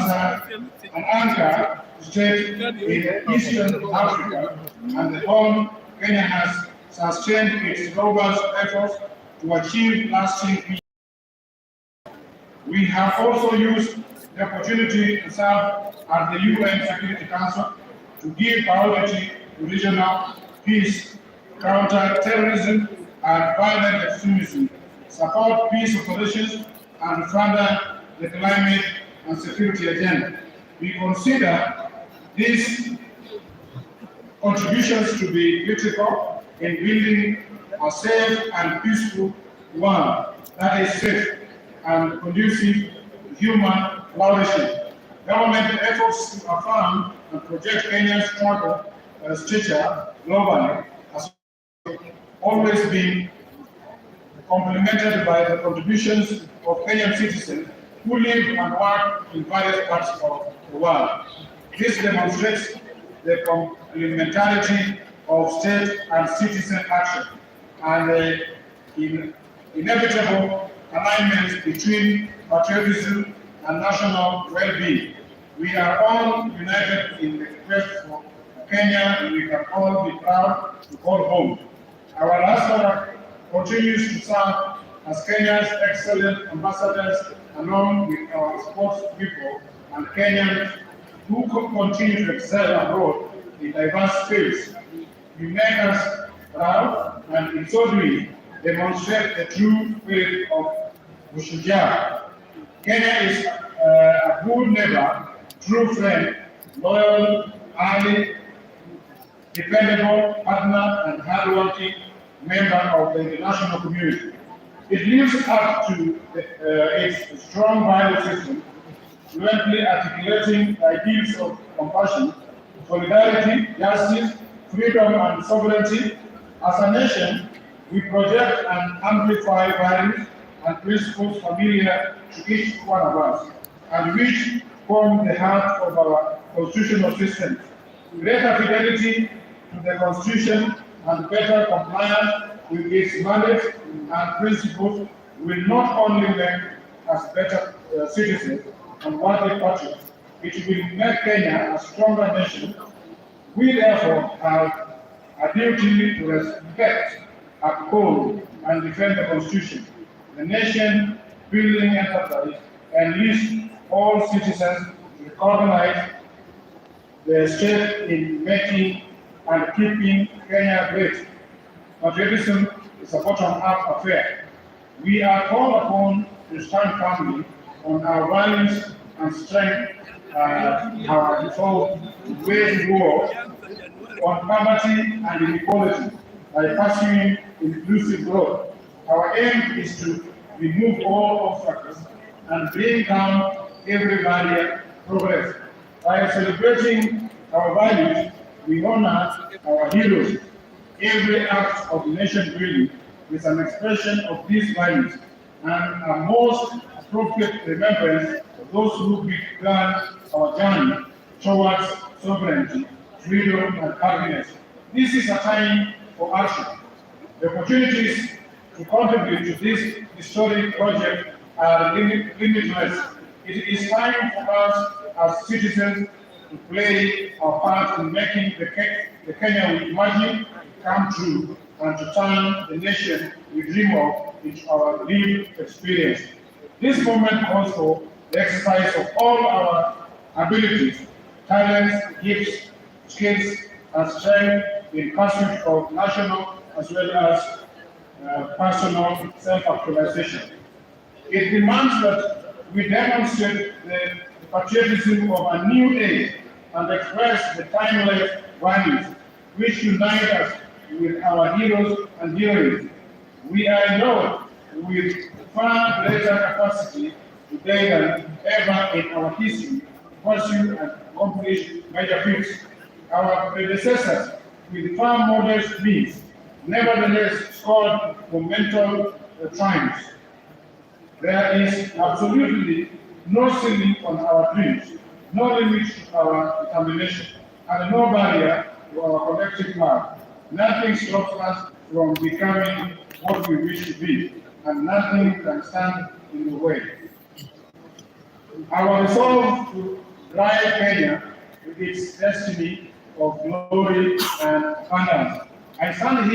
an anchor state in Eastern Africa and the home, Kenya has sustained its robust efforts to achieve lasting peace. We have also used the opportunity to serve at the UN Security Council to give priority to regional peace, counter terrorism and violent extremism, support peace operations, and further the climate and security agenda. We consider these contributions to be critical in building a safe and peaceful world that is safe and conducive to human flourishing. Government efforts to affirm and project Kenya's struggle stature globally has always been complemented by the contributions of Kenyan citizens who live and work in various parts of the world. This demonstrates the complementarity of state and citizen action and the inevitable alignment between patriotism and national well-being. We are all united in the quest for Kenya and we can all be proud to call home. Our diaspora continues to serve as Kenya's excellent ambassadors along with our sports people and Kenyans who continue to excel abroad in diverse fields. You make us proud and in so doing demonstrate the true spirit of Mushajaa. Kenya is a good neighbor, true friend, loyal, ally, dependable partner and hardworking member of the international community. It lives up to its strong value system, fluently articulating ideals of compassion, solidarity, justice, freedom, and sovereignty. As a nation, we project and amplify values and principles familiar to each one of us, and which form the heart of our constitutional system. Greater fidelity to the Constitution and better compliance with its mandates and principles will not only make us better citizens and worthy patriots, it will make Kenya a stronger nation. We therefore have a duty to respect, uphold, and defend the Constitution, the nation-building enterprise, and enlist all citizens to recognize the stake in making and keeping Kenya great. Patriotism is a bottom-up affair. We are called upon to stand firmly on our values and strength our resolve to wage war on poverty and inequality by pursuing inclusive growth. Our aim is to remove all obstacles and bring down every barrier progress. By celebrating our values, we honor our heroes. Every act of nation building is an expression of these values and a most appropriate remembrance of those who began our journey towards sovereignty, freedom, and happiness. This is a time for action. The opportunities to contribute to this historic project are limitless. It is time for us as citizens to play our part in making the Kenya we imagine come true and to turn the nation we dream of into our lived experience. This moment calls for the exercise of all our abilities, talents, gifts, skills, and strength in pursuit of national as well as personal self-actualization. It demands that we demonstrate the patriotism of a new age and express the timeless values which unite us with our heroes and heroines. We are endowed with far greater capacity today than ever in our history to pursue and accomplish major feats. Our predecessors, with far modest means, nevertheless scored monumental triumphs. There is absolutely no ceiling on our dreams, no limit to our determination, and no barrier to our collective love. Nothing stops us from becoming what we wish to be, and nothing can stand in the way. Our resolve to drive Kenya with its destiny of glory and abundance. I stand here